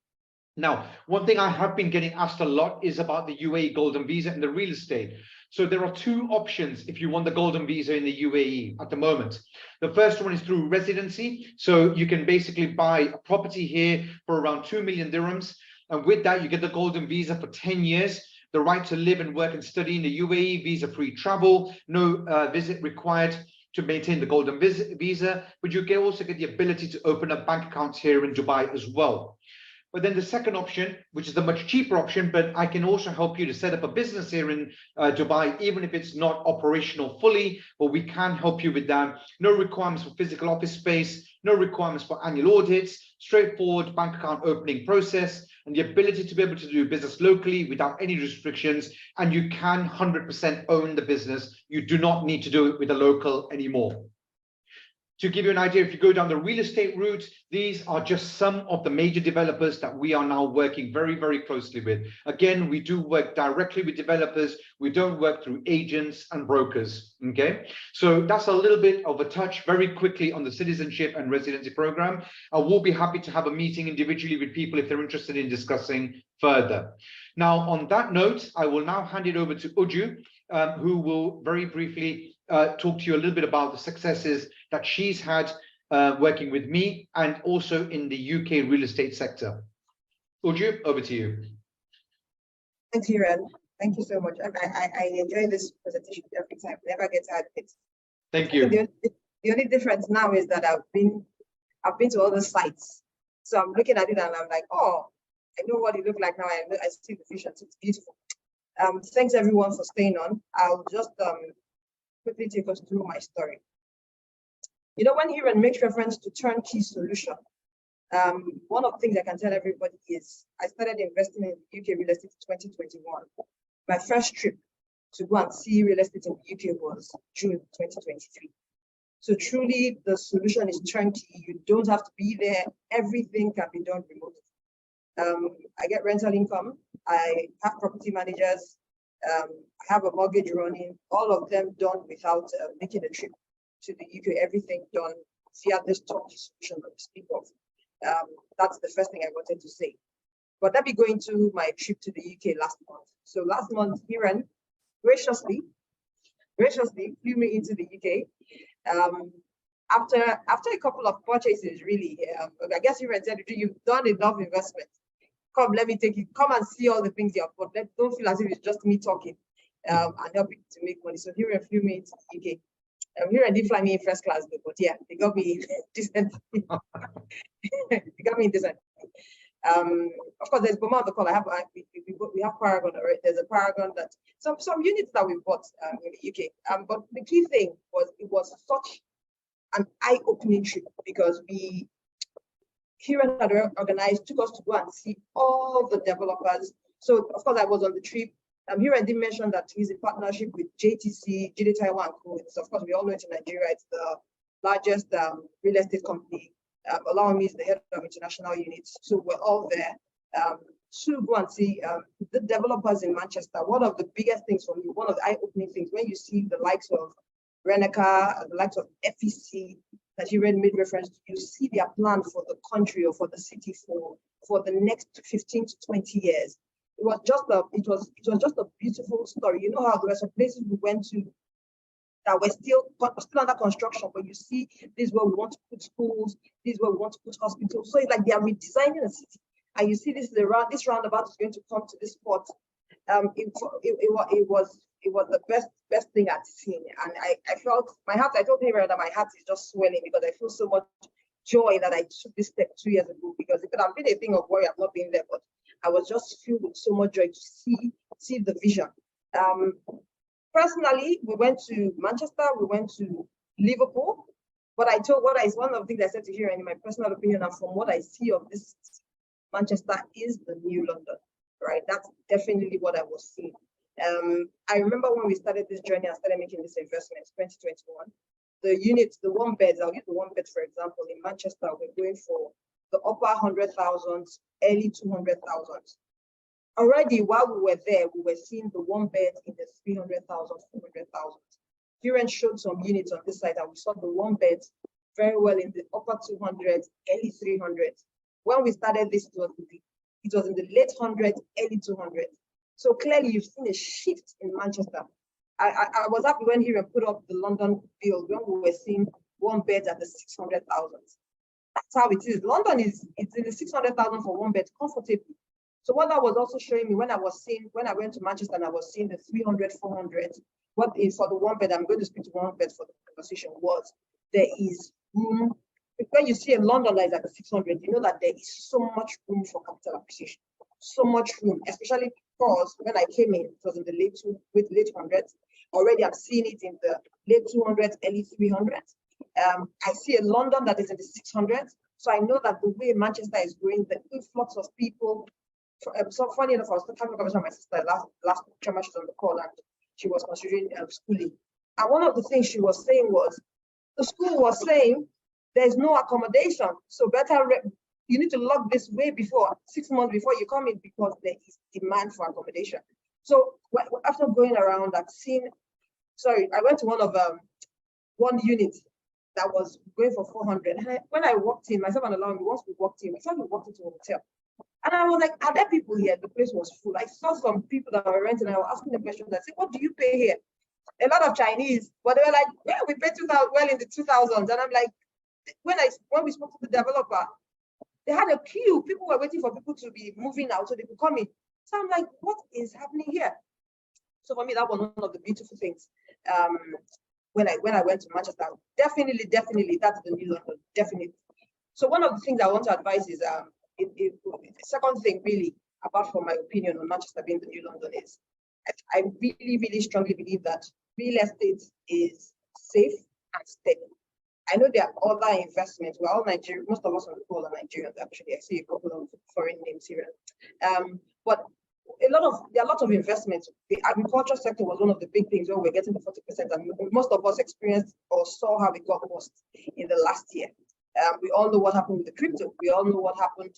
Now, one thing I have been getting asked a lot is about the UAE Golden Visa and the real estate. So there are two options if you want the Golden Visa in the UAE at the moment. The first one is through residency. So you can basically buy a property here for around 2 million dirhams. And with that, you get the Golden Visa for 10 years. The right to live and work and study in the UAE, visa-free travel, no visit required to maintain the Golden Visa, but you can also get the ability to open up bank accounts here in Dubai as well. But then the second option, which is the much cheaper option, but I can also help you to set up a business here in Dubai, even if it's not operational fully, but we can help you with that. No requirements for physical office space, no requirements for annual audits, straightforward bank account opening process, and the ability to be able to do business locally without any restrictions. And you can 100% own the business. You do not need to do it with a local anymore. To give you an idea, if you go down the real estate route, these are just some of the major developers that we are now working very, very closely with. Again, we do work directly with developers. We don't work through agents and brokers, okay? So that's a little bit of a touch very quickly on the citizenship and residency program. I will be happy to have a meeting individually with people if they're interested in discussing further. Now, on that note, I will now hand it over to Uju, who will very briefly talk to you a little bit about the successes that she's had working with me and also in the UK real estate sector. Uju, over to you. Thanks, Hiran. Thank you so much. I enjoy this presentation every time. Never get tired of it. Thank you. The only difference now is that I've been to other sites. So I'm looking at it and I'm like, oh, I know what it looks like now. I see the vision. So it's beautiful. Thanks everyone for staying on. I'll just quickly take us through my story. You know, when Hiren makes reference to turnkey solution, one of the things I can tell everybody is I started investing in UK real estate in 2021. My first trip to go and see real estate in the UK was June 2023. So truly the solution is turnkey. You don't have to be there. Everything can be done remotely. I get rental income. I have property managers. I have a mortgage running, all of them done without making a trip to the UK, everything done via this turnkey solution that we speak of. That's the first thing I wanted to say. But let me go into my trip to the UK last month. So last month, Hiren graciously flew me into the UK. After a couple of purchases, really, I guess Hiren said, you've done enough investment. Come, let me take you, come and see all the things you have bought. Don't feel as if it's just me talking and helping to make money. So Hiren flew me into the UK. Hiren didn't fly me in first class, but yeah, they got me decent. They got me decent. Of course, there's Boma on the call. We have Paragon already. There's a Paragon that some units that we bought in the UK. But the key thing was it was such an eye-opening trip because Hiren had organized, took us to go and see all the developers. So of course I was on the trip. Hiren did mention that he's in partnership with JTC, Jide Taiwan Co. Of course, we all know it in Nigeria. It's the largest real estate company. Allow me is the head of international units. So we're all there to go and see the developers in Manchester. One of the biggest things for me, one of the eye-opening things, when you see the likes of Reneca, the likes of FEC that Hiren made reference to, you see their plan for the country or for the city for the next 15 to 20 years. It was just a beautiful story. You know how there were some places we went to that were still under construction, but you see this is where we want to put schools, this is where we want to put hospitals. So it's like they are redesigning the city. And you see this roundabout is going to come to this spot. It was the best thing I'd seen. And I felt I told Hiren that my heart is just swelling because I feel so much joy that I took this step 2 years ago, because it could have been a thing of worry I've not been there, but I was just filled with so much joy to see the vision. Personally, we went to Manchester, we went to Liverpool, but one of the things I said to Hiren in my personal opinion, and from what I see of this, Manchester is the new London, right? That's definitely what I was seeing. I remember when we started this journey and started making this investment in 2021, the units, the one beds, I'll use the one bed for example, in Manchester, we're going for the upper 100,000s, early 200,000s. Already while we were there, we were seeing the one bed in the 300,000, 400,000. Hiren showed some units on this side and we saw the one bed very well in the upper 200s, early 300s. When we started this, it was in the late 100s, early 200s. So clearly you've seen a shift in Manchester. I was happy when Hiren put up the London build when we were seeing one bed at the 600,000. That's how it is. London it's in the 600,000 for one bed comfortably. So what that was also showing me when I went to Manchester and I was seeing the 300, 400, what is for the one bed, I'm going to speak to one bed for the conversation, was there is room. When you see a London that is at the 600, you know that there is so much room for capital appreciation, so much room, especially because when I came in, it was in the late 100s. Already I'm seeing it in the late 200s, early 300s. I see a London that is in the 600s. So I know that the way Manchester is growing, the influx of people. So funny enough, I was having a conversation with my sister last time she's on the call, and she was considering schooling. And one of the things she was saying was, the school was saying there's no accommodation, so you need to log this way before 6 months before you come in because there is demand for accommodation. So after going around, I went to one unit that was going for 400. And when I walked in, myself and Alon, once we walked in, we walked into a hotel. And I was like, are there people here? The place was full. I saw some people that were renting, and I was asking them questions. I said, what do you pay here? A lot of Chinese, but they were like, yeah, we pay 2,000, well in the 2000s. And I'm like, when we spoke to the developer, they had a queue. People were waiting for people to be moving out so they could come in. So I'm like, what is happening here? So for me, that was one of the beautiful things. When I went to Manchester, definitely, that's the new London, definitely. So one of the things I want to advise is, the second thing really, apart from my opinion on Manchester being the new London, is I really, really strongly believe that real estate is safe and steady. I know there are other investments. We're all Nigerian. Most of us on the call are Nigerians, actually. I see a couple of foreign names here. But there are a lot of investments. The agriculture sector was one of the big things where we're getting the 40%, and most of us experienced or saw how it got lost in the last year. We all know what happened with the crypto. We all know what happened.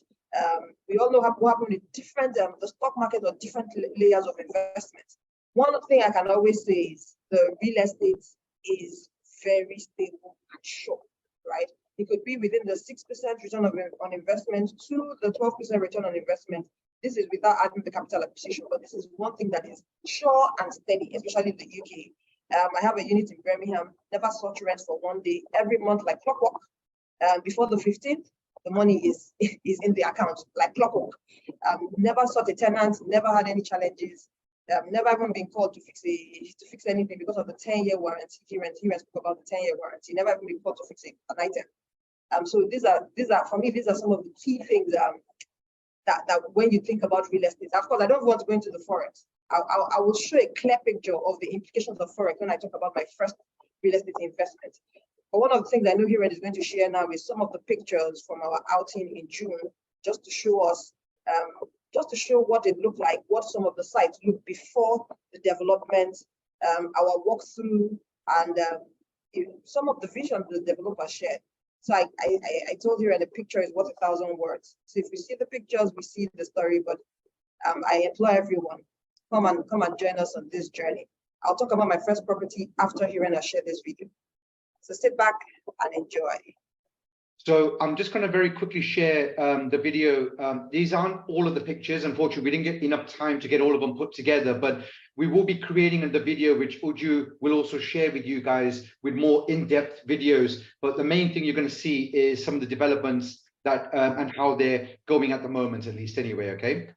We all know what happened with different, the stock market or different layers of investments. One thing I can always say is the real estate is very stable and sure, right? It could be within the 6% return on investment to the 12% return on investment. This is without adding the capital acquisition, but this is one thing that is sure and steady, especially in the UK. I have a unit in Birmingham, never sought rent for one day, every month like clockwork. Before the 15th, the money is in the account like clockwork. Never sought a tenant, never had any challenges. Never even been called to fix anything because of the 10-year warranty. He spoke about the 10-year warranty. Never even been called to fix an item. So these are for me, these are some of the key things that when you think about real estate. Of course, I don't want to go into the forex. I will show a clear picture of the implications of forex when I talk about my first real estate investment. But one of the things I know Hiren is going to share now is some of the pictures from our outing in June, just to show us, just to show what it looked like, what some of the sites looked before the development, our walkthrough, and some of the vision the developer shared. So I told you, and the picture is worth 1,000 words. So if we see the pictures, we see the story. But I implore everyone, come and join us on this journey. I'll talk about my first property after Hiren has shared this video. So sit back and enjoy. So I'm just going to very quickly share the video. These aren't all of the pictures. Unfortunately, we didn't get enough time to get all of them put together, but we will be creating the video, which Uju will also share with you guys with more in-depth videos. But the main thing you're going to see is some of the developments that and how they're going at the moment, at least anyway, okay?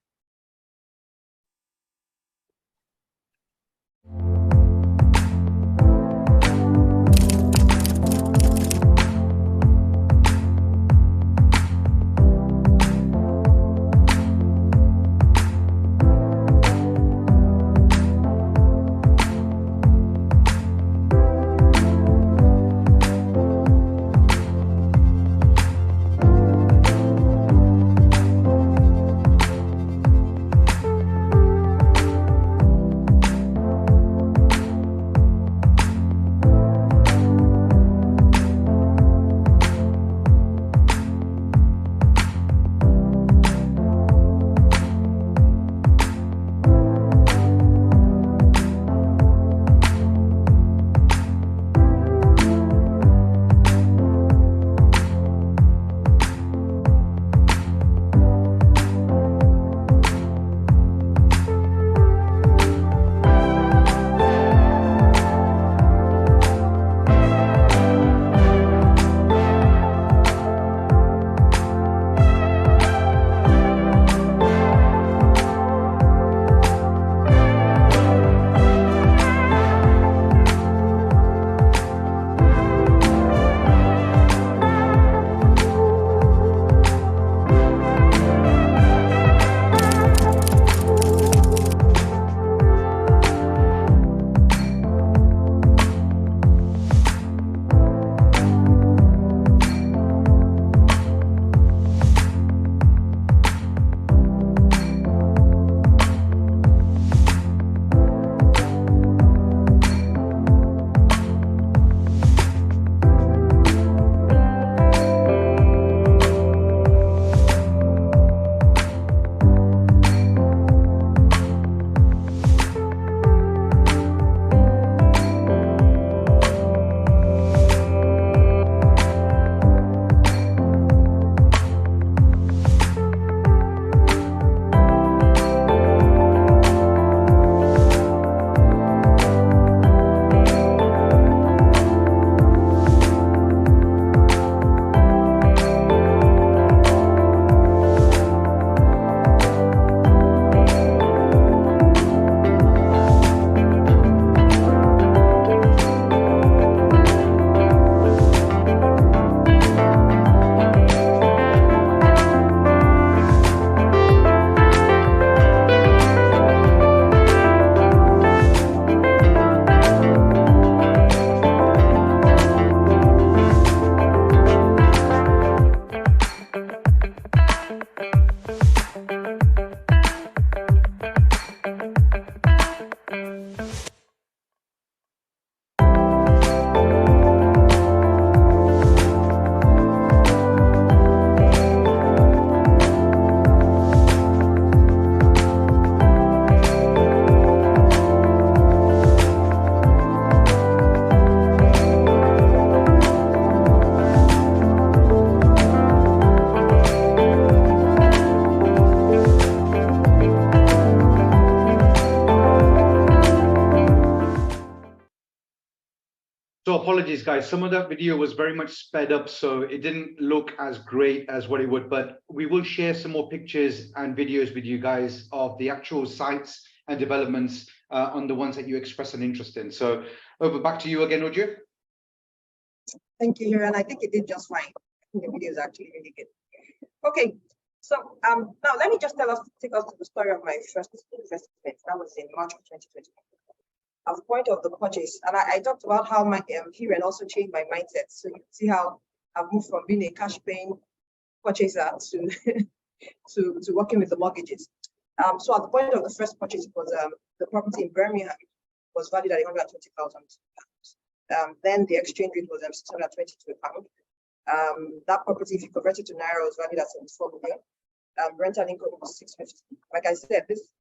So apologies, guys. Some of that video was very much sped up, so it didn't look as great as what it would, but we will share some more pictures and videos with you guys of the actual sites and developments on the ones that you express an interest in. So over back to you again, Uju. Thank you, Hiran. I think it did just fine. The video is actually really good. Okay, so now let me just take us to the story of my first investment. That was in March of 2020. At the point of the purchase, and I talked about how my Hiran also changed my mindset. So you can see how I've moved from being a cash paying purchaser to to working with the mortgages. So at the point of the first purchase, it was the property in Birmingham was valued at 120,000 pounds. Then the exchange rate was 622 pounds. That property, if you convert it to naira, was valued at 74 million. Rental income was 650. Like I said, this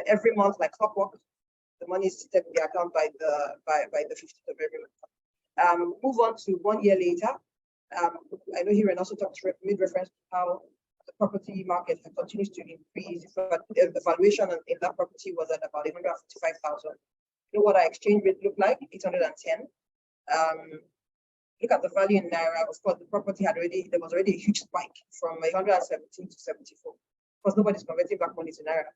every month, like clockwork, the money is seated in the account by the 15th of every month. Move on to 1 year later. I know Hiran also made reference to how the property market continues to increase, but the valuation in that property was at about 155,000. You know what our exchange rate looked like? 810. Look at the value in naira. Of course, the property there was already a huge spike from 117 to 74. Because nobody's converting back money to naira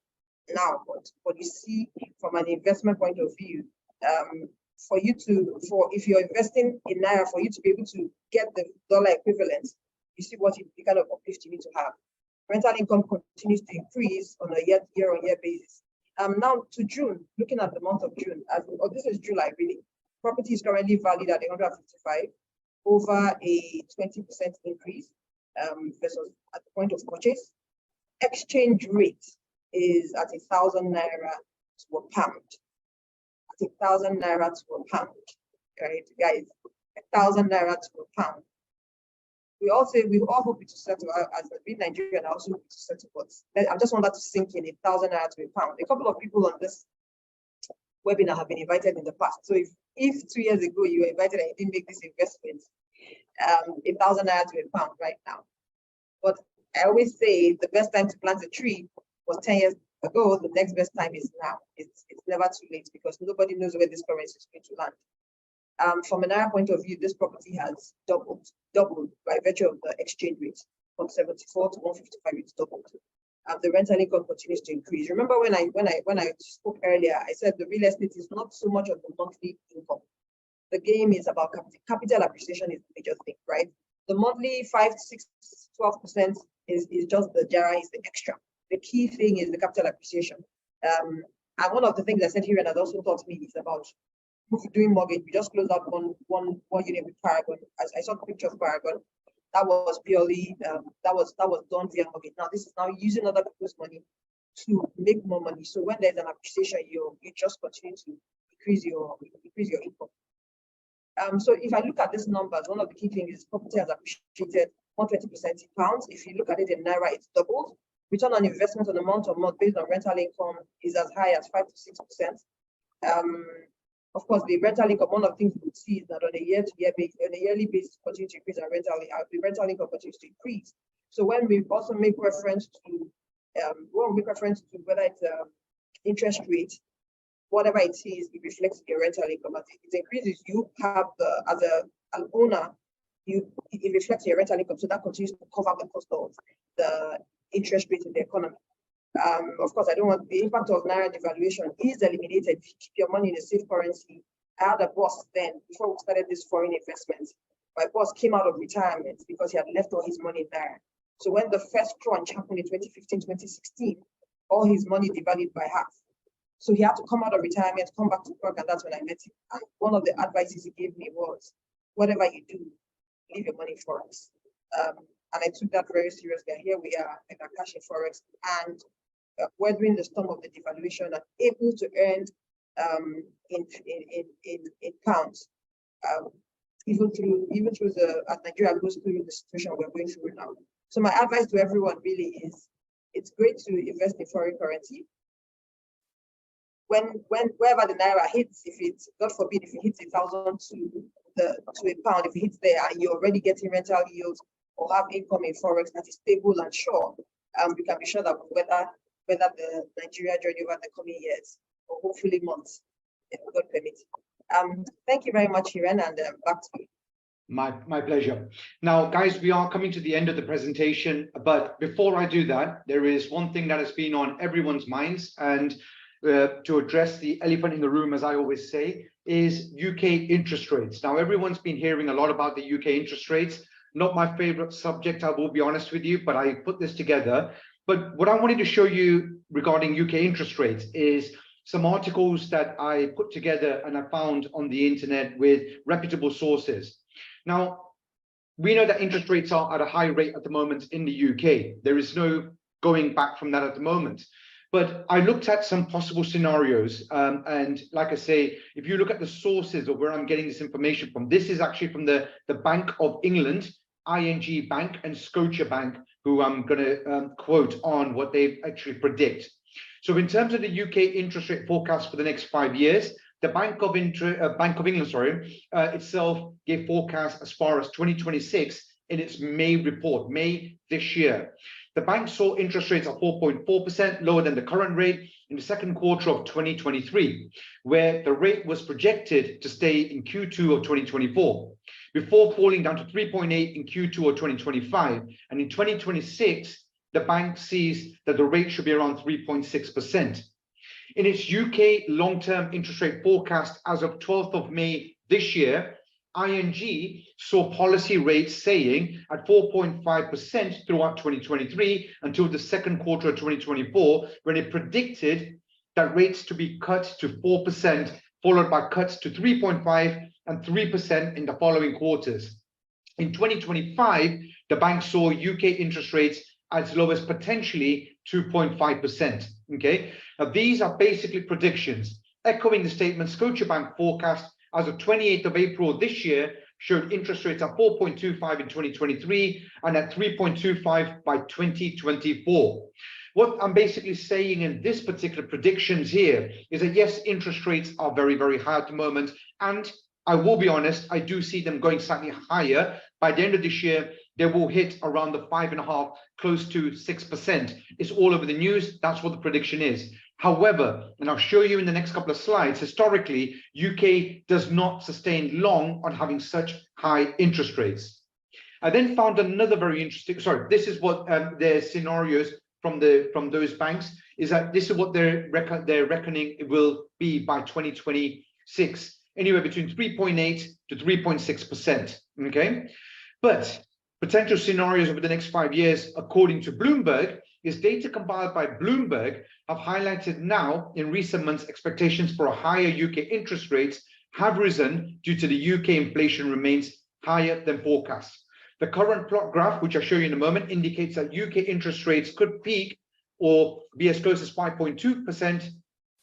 now, but you see from an investment point of view, if you're investing in naira, for you to be able to get the dollar equivalent, you see what the kind of uplift you need to have. Rental income continues to increase on a year-on-year basis. Now to June, looking at the month of June, this is July really. Property is currently valued at 155, over a 20% increase versus at the point of purchase. Exchange rate is at 1,000 naira to a pound. At 1,000 naira to a pound, right, guys? 1,000 naira to a pound. We all hope it to settle as a big Nigerian. I also hope it to settle, but I just want that to sink in. 1,000 naira to a pound. A couple of people on this webinar have been invited in the past. So if 2 years ago you were invited and you didn't make this investment, 1,000 naira to a pound right now. But I always say the best time to plant a tree was 10 years ago. The next best time is now. It's never too late because nobody knows where this currency is going to land. From an naira point of view, this property has doubled by virtue of the exchange rate from 74 to 155. It's doubled. The rental income continues to increase. Remember when I spoke earlier, I said the real estate is not so much of the monthly income. The game is about capital appreciation is the major thing, right? The monthly 5, 6, 12% is just the jara, is the extra. The key thing is the capital appreciation. And one of the things I said here and that also taught me is about doing mortgage. We just closed out one unit with Paragon. As I saw a picture of Paragon, that was purely that was done via mortgage. Now this is now using other people's money to make more money. So when there's an appreciation, you just continue to increase your income. So if I look at these numbers, one of the key things is property has appreciated 120% in pounds. If you look at it in naira, it's doubled. Return on investment on a month-on-month based on rental income is as high as 5 to 6%. Of course, the rental income, one of the things we would see is that on a yearly basis, continue to increase, the rental income continues to increase. So when we also make reference to, whether it's interest rate, whatever it is, it reflects your rental income. As it increases, you have as an owner, it reflects your rental income. So that continues to cover the cost of the interest rate in the economy. Of course, I don't want the impact of naira devaluation is eliminated if you keep your money in a safe currency. I had a boss then, before we started this foreign investment. My boss came out of retirement because he had left all his money in naira. So when the first crunch happened in 2015, 2016, all his money devalued by half. So he had to come out of retirement, come back to work, and that's when I met him. And one of the advices he gave me was, whatever you do, leave your money in Forex. And I took that very seriously. And here we are in our cash in Forex, and weathering the storm of the devaluation and able to earn in pounds, even through as Nigeria goes through the situation we're going through now. So my advice to everyone really is, it's great to invest in foreign currency. Wherever the naira hits, if it's, God forbid, if it hits 1,000 to a pound, if it hits there and you're already getting rental yields or have income in forex that is stable and sure, you can be sure that whether the Nigeria journey over the coming years or hopefully months, if God permit. Thank you very much, Hiren, and back to you. My pleasure. Now, guys, we are coming to the end of the presentation, but before I do that, there is one thing that has been on everyone's minds, and to address the elephant in the room, as I always say, is UK interest rates. Now, everyone's been hearing a lot about the UK interest rates. Not my favorite subject, I will be honest with you, but I put this together. But what I wanted to show you regarding UK interest rates is some articles that I put together and I found on the internet with reputable sources. Now, we know that interest rates are at a high rate at the moment in the UK. There is no going back from that at the moment. But I looked at some possible scenarios. And like I say, if you look at the sources of where I'm getting this information from, this is actually from the Bank of England, ING Bank and Scotiabank, who I'm going to quote on what they actually predict. So in terms of the UK interest rate forecast for the next 5 years, the Bank of England, itself gave forecasts as far as 2026 in its May report, May this year. The bank saw interest rates of 4.4%, lower than the current rate in the second quarter of 2023, where the rate was projected to stay in Q2 of 2024, before falling down to 3.8 in Q2 of 2025. And in 2026, the bank sees that the rate should be around 3.6%. In its UK long-term interest rate forecast as of 12th of May this year, ING saw policy rates saying at 4.5% throughout 2023 until the second quarter of 2024, when it predicted that rates to be cut to 4%, followed by cuts to 3.5% and 3% in the following quarters. In 2025, the bank saw UK interest rates as low as potentially 2.5%. Okay, now these are basically predictions, echoing the statement Scotiabank forecast as of 28th of April this year showed interest rates at 4.25 in 2023 and at 3.25 by 2024. What I'm basically saying in this particular predictions here is that yes, interest rates are very, very high at the moment. And I will be honest, I do see them going slightly higher. By the end of this year, they will hit around the 5.5%, close to 6%. It's all over the news. That's what the prediction is. However, and I'll show you in the next couple of slides, historically, UK does not sustain long on having such high interest rates. I then found another very interesting, this is what their scenarios from those banks is that this is what they're reckoning it will be by 2026, anywhere between 3.8 to 3.6%. Okay, but potential scenarios over the next 5 years, according to Bloomberg, is data compiled by Bloomberg have highlighted now in recent months expectations for a higher UK interest rates have risen due to the UK inflation remains higher than forecast. The current plot graph, which I'll show you in a moment, indicates that UK interest rates could peak or be as close as 5.2%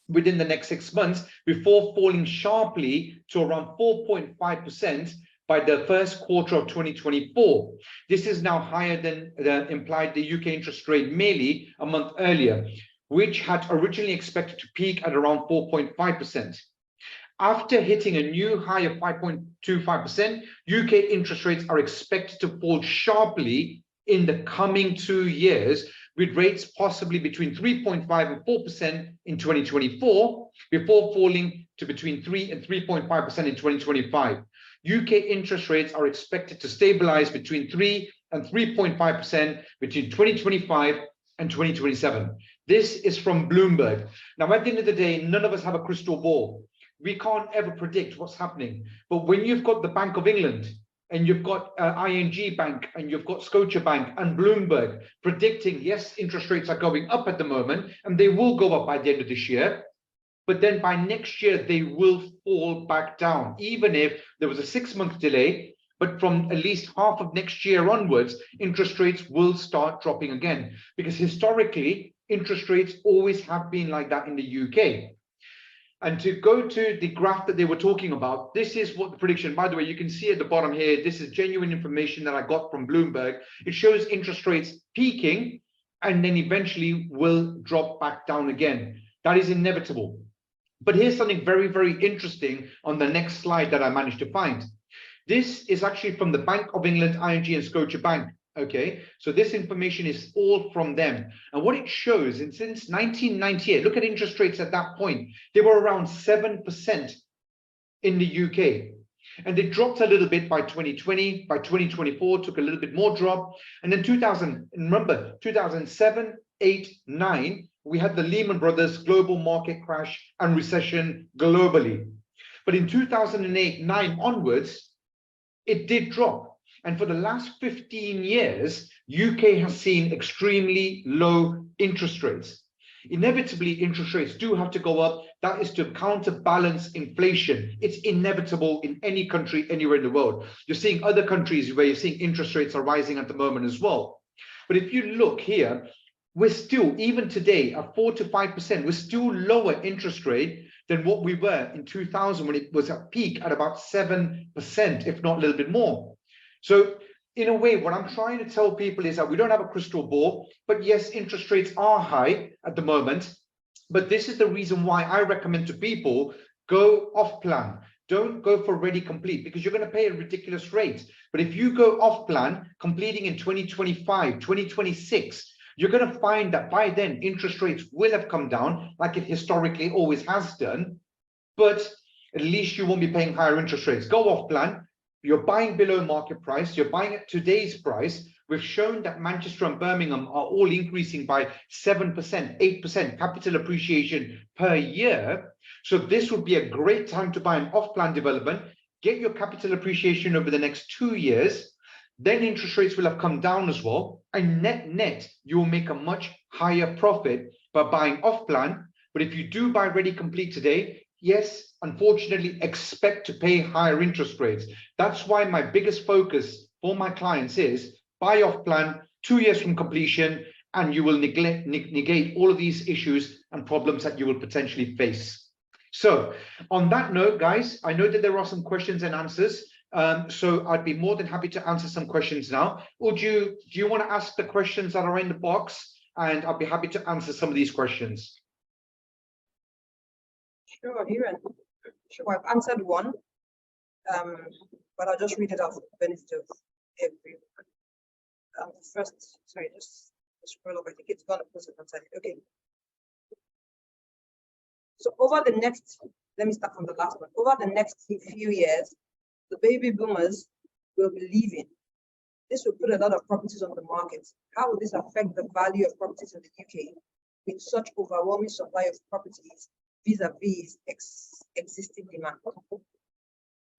within the next 6 months before falling sharply to around 4.5% by the first quarter of 2024. This is now higher than implied the UK interest rate merely a month earlier, which had originally expected to peak at around 4.5%. After hitting a new high of 5.25%, UK interest rates are expected to fall sharply in the coming 2 years, with rates possibly between 3.5 and 4% in 2024, before falling to between 3 and 3.5% in 2025. UK interest rates are expected to stabilize between 3 and 3.5% between 2025 and 2027. This is from Bloomberg. Now, at the end of the day, none of us have a crystal ball. We can't ever predict what's happening. But when you've got the Bank of England and you've got ING Bank and you've got Scotiabank and Bloomberg predicting, yes, interest rates are going up at the moment and they will go up by the end of this year. But then by next year, they will fall back down, even if there was a 6-month delay. But from at least half of next year onwards, interest rates will start dropping again, because historically, interest rates always have been like that in the UK. And to go to the graph that they were talking about, this is what the prediction, by the way, you can see at the bottom here, this is genuine information that I got from Bloomberg. It shows interest rates peaking and then eventually will drop back down again. That is inevitable. But here's something very, very interesting on the next slide that I managed to find. This is actually from the Bank of England, ING and Scotiabank. Okay, so this information is all from them. And what it shows, and since 1998, look at interest rates at that point, they were around 7% in the UK. And they dropped a little bit by 2020, by 2024, took a little bit more drop. And then 2007, 8, 9, we had the Lehman Brothers global market crash and recession globally. But in 2008, 9 onwards, it did drop. And for the last 15 years, UK has seen extremely low interest rates. Inevitably, interest rates do have to go up. That is to counterbalance inflation. It's inevitable in any country, anywhere in the world. You're seeing other countries where you're seeing interest rates are rising at the moment as well. But if you look here, we're still, even today, at 4 to 5%, we're still lower interest rate than what we were in 2000 when it was at peak at about 7%, if not a little bit more. So in a way, what I'm trying to tell people is that we don't have a crystal ball, but yes, interest rates are high at the moment. But this is the reason why I recommend to people, go off plan. Don't go for ready complete, because you're going to pay a ridiculous rate. But if you go off plan, completing in 2025, 2026, you're going to find that by then interest rates will have come down, like it historically always has done. But at least you won't be paying higher interest rates. Go off plan. You're buying below market price, you're buying at today's price. We've shown that Manchester and Birmingham are all increasing by 7%, 8% capital appreciation per year. So this would be a great time to buy an off-plan development, get your capital appreciation over the next 2 years, then interest rates will have come down as well. And net, you will make a much higher profit by buying off-plan. But if you do buy ready complete today, yes, unfortunately, expect to pay higher interest rates. That's why my biggest focus for my clients is buy off plan 2 years from completion, and you will negate all of these issues and problems that you will potentially face. So on that note, guys, I know that there are some questions and answers. So I'd be more than happy to answer some questions now. Or do you want to ask the questions that are in the box? And I'll be happy to answer some of these questions. Sure, Hiren. Sure, I've answered one, but I'll just read it out for the benefit of everyone. First, sorry, just scroll up. I think it's gonna post it outside. Okay. So over the next, let me start from the last one. Over the next few years, the baby boomers will be leaving. This will put a lot of properties on the market. How will this affect the value of properties in the UK with such overwhelming supply of properties vis-a-vis existing demand?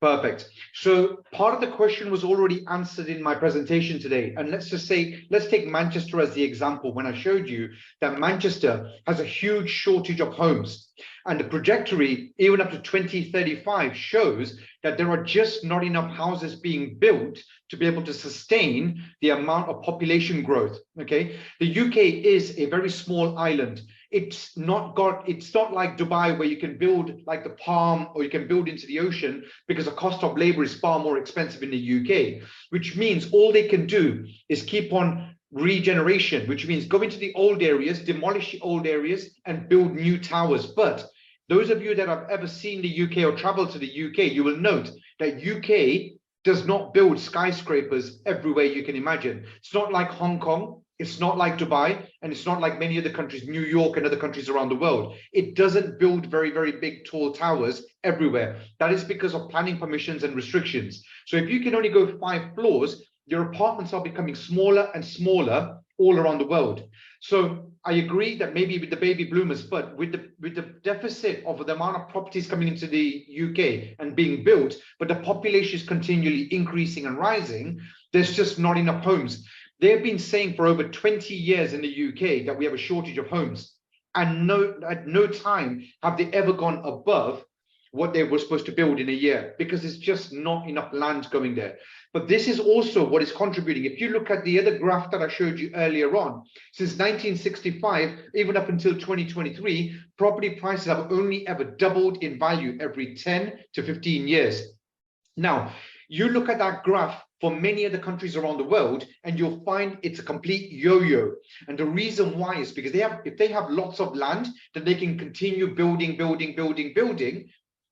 Perfect. So part of the question was already answered in my presentation today. And let's just say, let's take Manchester as the example. When I showed you that Manchester has a huge shortage of homes, and the trajectory, even up to 2035, shows that there are just not enough houses being built to be able to sustain the amount of population growth. Okay, the UK is a very small island. It's not like Dubai, where you can build like the Palm, or you can build into the ocean, because the cost of labor is far more expensive in the UK, which means all they can do is keep on regeneration, which means go into the old areas, demolish the old areas, and build new towers. But those of you that have ever seen the UK or traveled to the UK, you will note that UK does not build skyscrapers everywhere you can imagine. It's not like Hong Kong. It's not like Dubai, and it's not like many other countries, New York and other countries around the world. It doesn't build very, very big, tall towers everywhere. That is because of planning permissions and restrictions. So if you can only go 5 floors, your apartments are becoming smaller and smaller all around the world. So I agree that maybe with the baby bloomers, but with the deficit of the amount of properties coming into the UK and being built, but the population is continually increasing and rising, there's just not enough homes. They've been saying for over 20 years in the UK that we have a shortage of homes, and at no time have they ever gone above what they were supposed to build in a year, because there's just not enough land going there. But this is also what is contributing. If you look at the other graph that I showed you earlier on, since 1965, even up until 2023, property prices have only ever doubled in value every 10 to 15 years. Now, you look at that graph for many other countries around the world, and you'll find it's a complete yo-yo. And the reason why is because if they have lots of land, then they can continue building.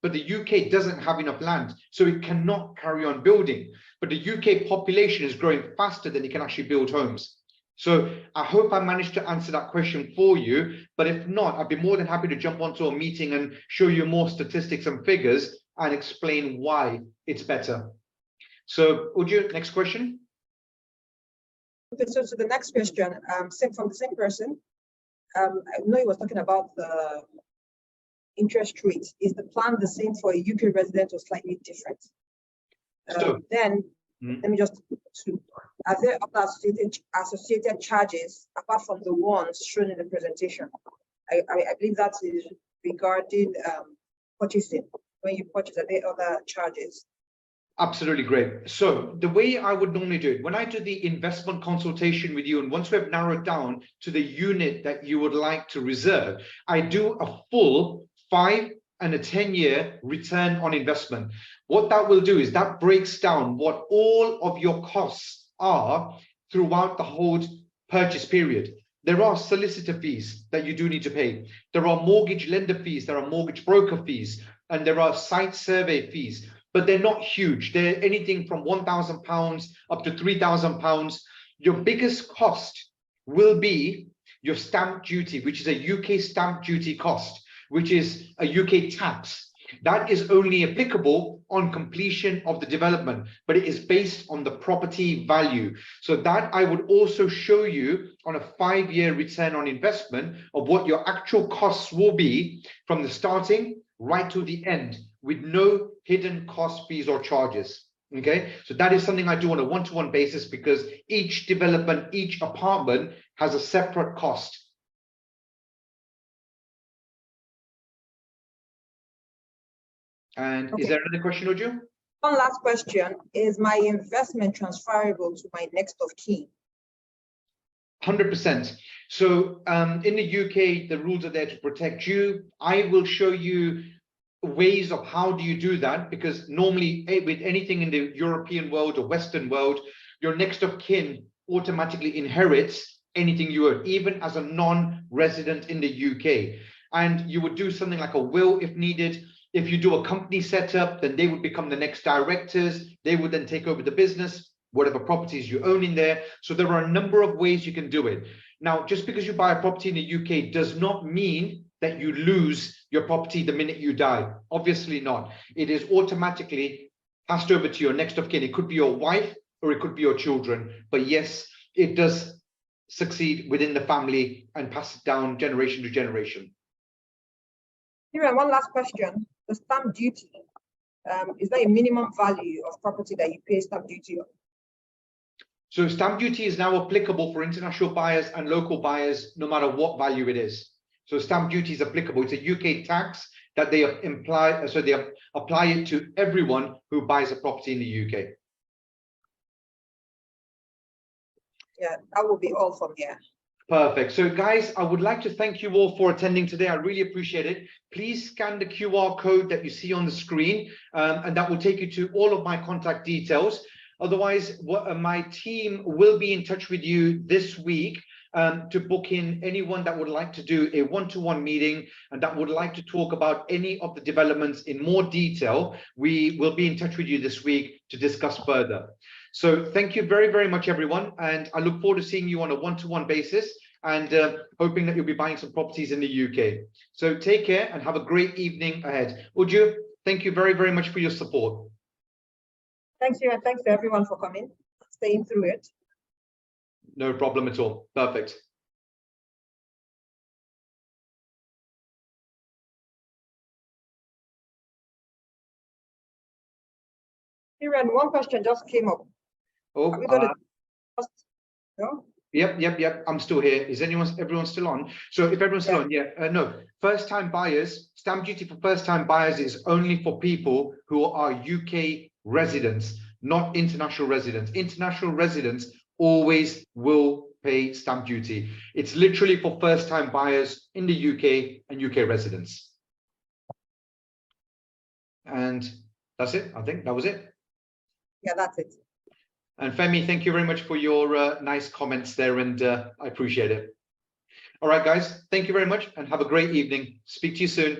But the UK doesn't have enough land, so it cannot carry on building. But the UK population is growing faster than it can actually build homes. So I hope I managed to answer that question for you. But if not, I'd be more than happy to jump onto a meeting and show you more statistics and figures and explain why it's better. So Uju, next question. Okay, so the next question, from the same person. I know he was talking about the interest rate. Is the plan the same for a UK resident or slightly different? Let me just are there other associated charges apart from the ones shown in the presentation? I believe that is regarding purchasing. When you purchase, are there other charges? Absolutely great. So the way I would normally do it, when I do the investment consultation with you, and once we've narrowed down to the unit that you would like to reserve, I do a full 5 and a 10-year return on investment. What that will do is that breaks down what all of your costs are throughout the whole purchase period. There are solicitor fees that you do need to pay. There are mortgage lender fees, there are mortgage broker fees, and there are site survey fees, but they're not huge. They're anything from £1,000 up to £3,000. Your biggest cost will be your stamp duty, which is a UK stamp duty cost, which is a UK tax. That is only applicable on completion of the development, but it is based on the property value. So that I would also show you on a 5-year return on investment of what your actual costs will be from the starting right to the end, with no hidden cost, fees or charges. Okay, so that is something I do on a one-to-one basis, because each development, each apartment has a separate cost. And okay. Is there another question, Uju? One last question. Is my investment transferable to my next of kin? 100%. So in the UK, the rules are there to protect you. I will show you ways of how do you do that, because normally with anything in the European world or Western world, your next of kin automatically inherits anything you own, even as a non-resident in the UK. And you would do something like a will if needed. If you do a company setup, then they would become the next directors. They would then take over the business, whatever properties you own in there. So there are a number of ways you can do it. Now, just because you buy a property in the UK does not mean that you lose your property the minute you die. Obviously not. It is automatically passed over to your next of kin. It could be your wife or it could be your children. But yes, it does succeed within the family and pass it down generation to generation. Here, one last question. The stamp duty, is there a minimum value of property that you pay stamp duty on? So stamp duty is now applicable for international buyers and local buyers, no matter what value it is. So stamp duty is applicable. It's a UK tax that they apply. So they apply it to everyone who buys a property in the UK. Yeah, that will be all from here. Perfect. So guys, I would like to thank you all for attending today. I really appreciate it. Please scan the QR code that you see on the screen, and that will take you to all of my contact details. Otherwise, my team will be in touch with you this week to book in anyone that would like to do a one-to-one meeting and that would like to talk about any of the developments in more detail. We will be in touch with you this week to discuss further. So thank you very, very much, everyone. And I look forward to seeing you on a one-to-one basis and hoping that you'll be buying some properties in the UK. So take care and have a great evening ahead. Uju, thank you very, very much for your support. Thanks, you, and thanks to everyone for coming, staying through it. No problem at all. Perfect. Here, and one question just came up. Oh, are we going to no? Yep. I'm still here. Is everyone still on? So if everyone's still on, no. First-time buyers, stamp duty for first-time buyers is only for people who are UK residents, not international residents. International residents always will pay stamp duty. It's literally for first-time buyers in the UK and UK residents. And that's it. I think that was it. Yeah, that's it. And Femi, thank you very much for your nice comments there, and I appreciate it. All right, guys, thank you very much and have a great evening. Speak to you soon.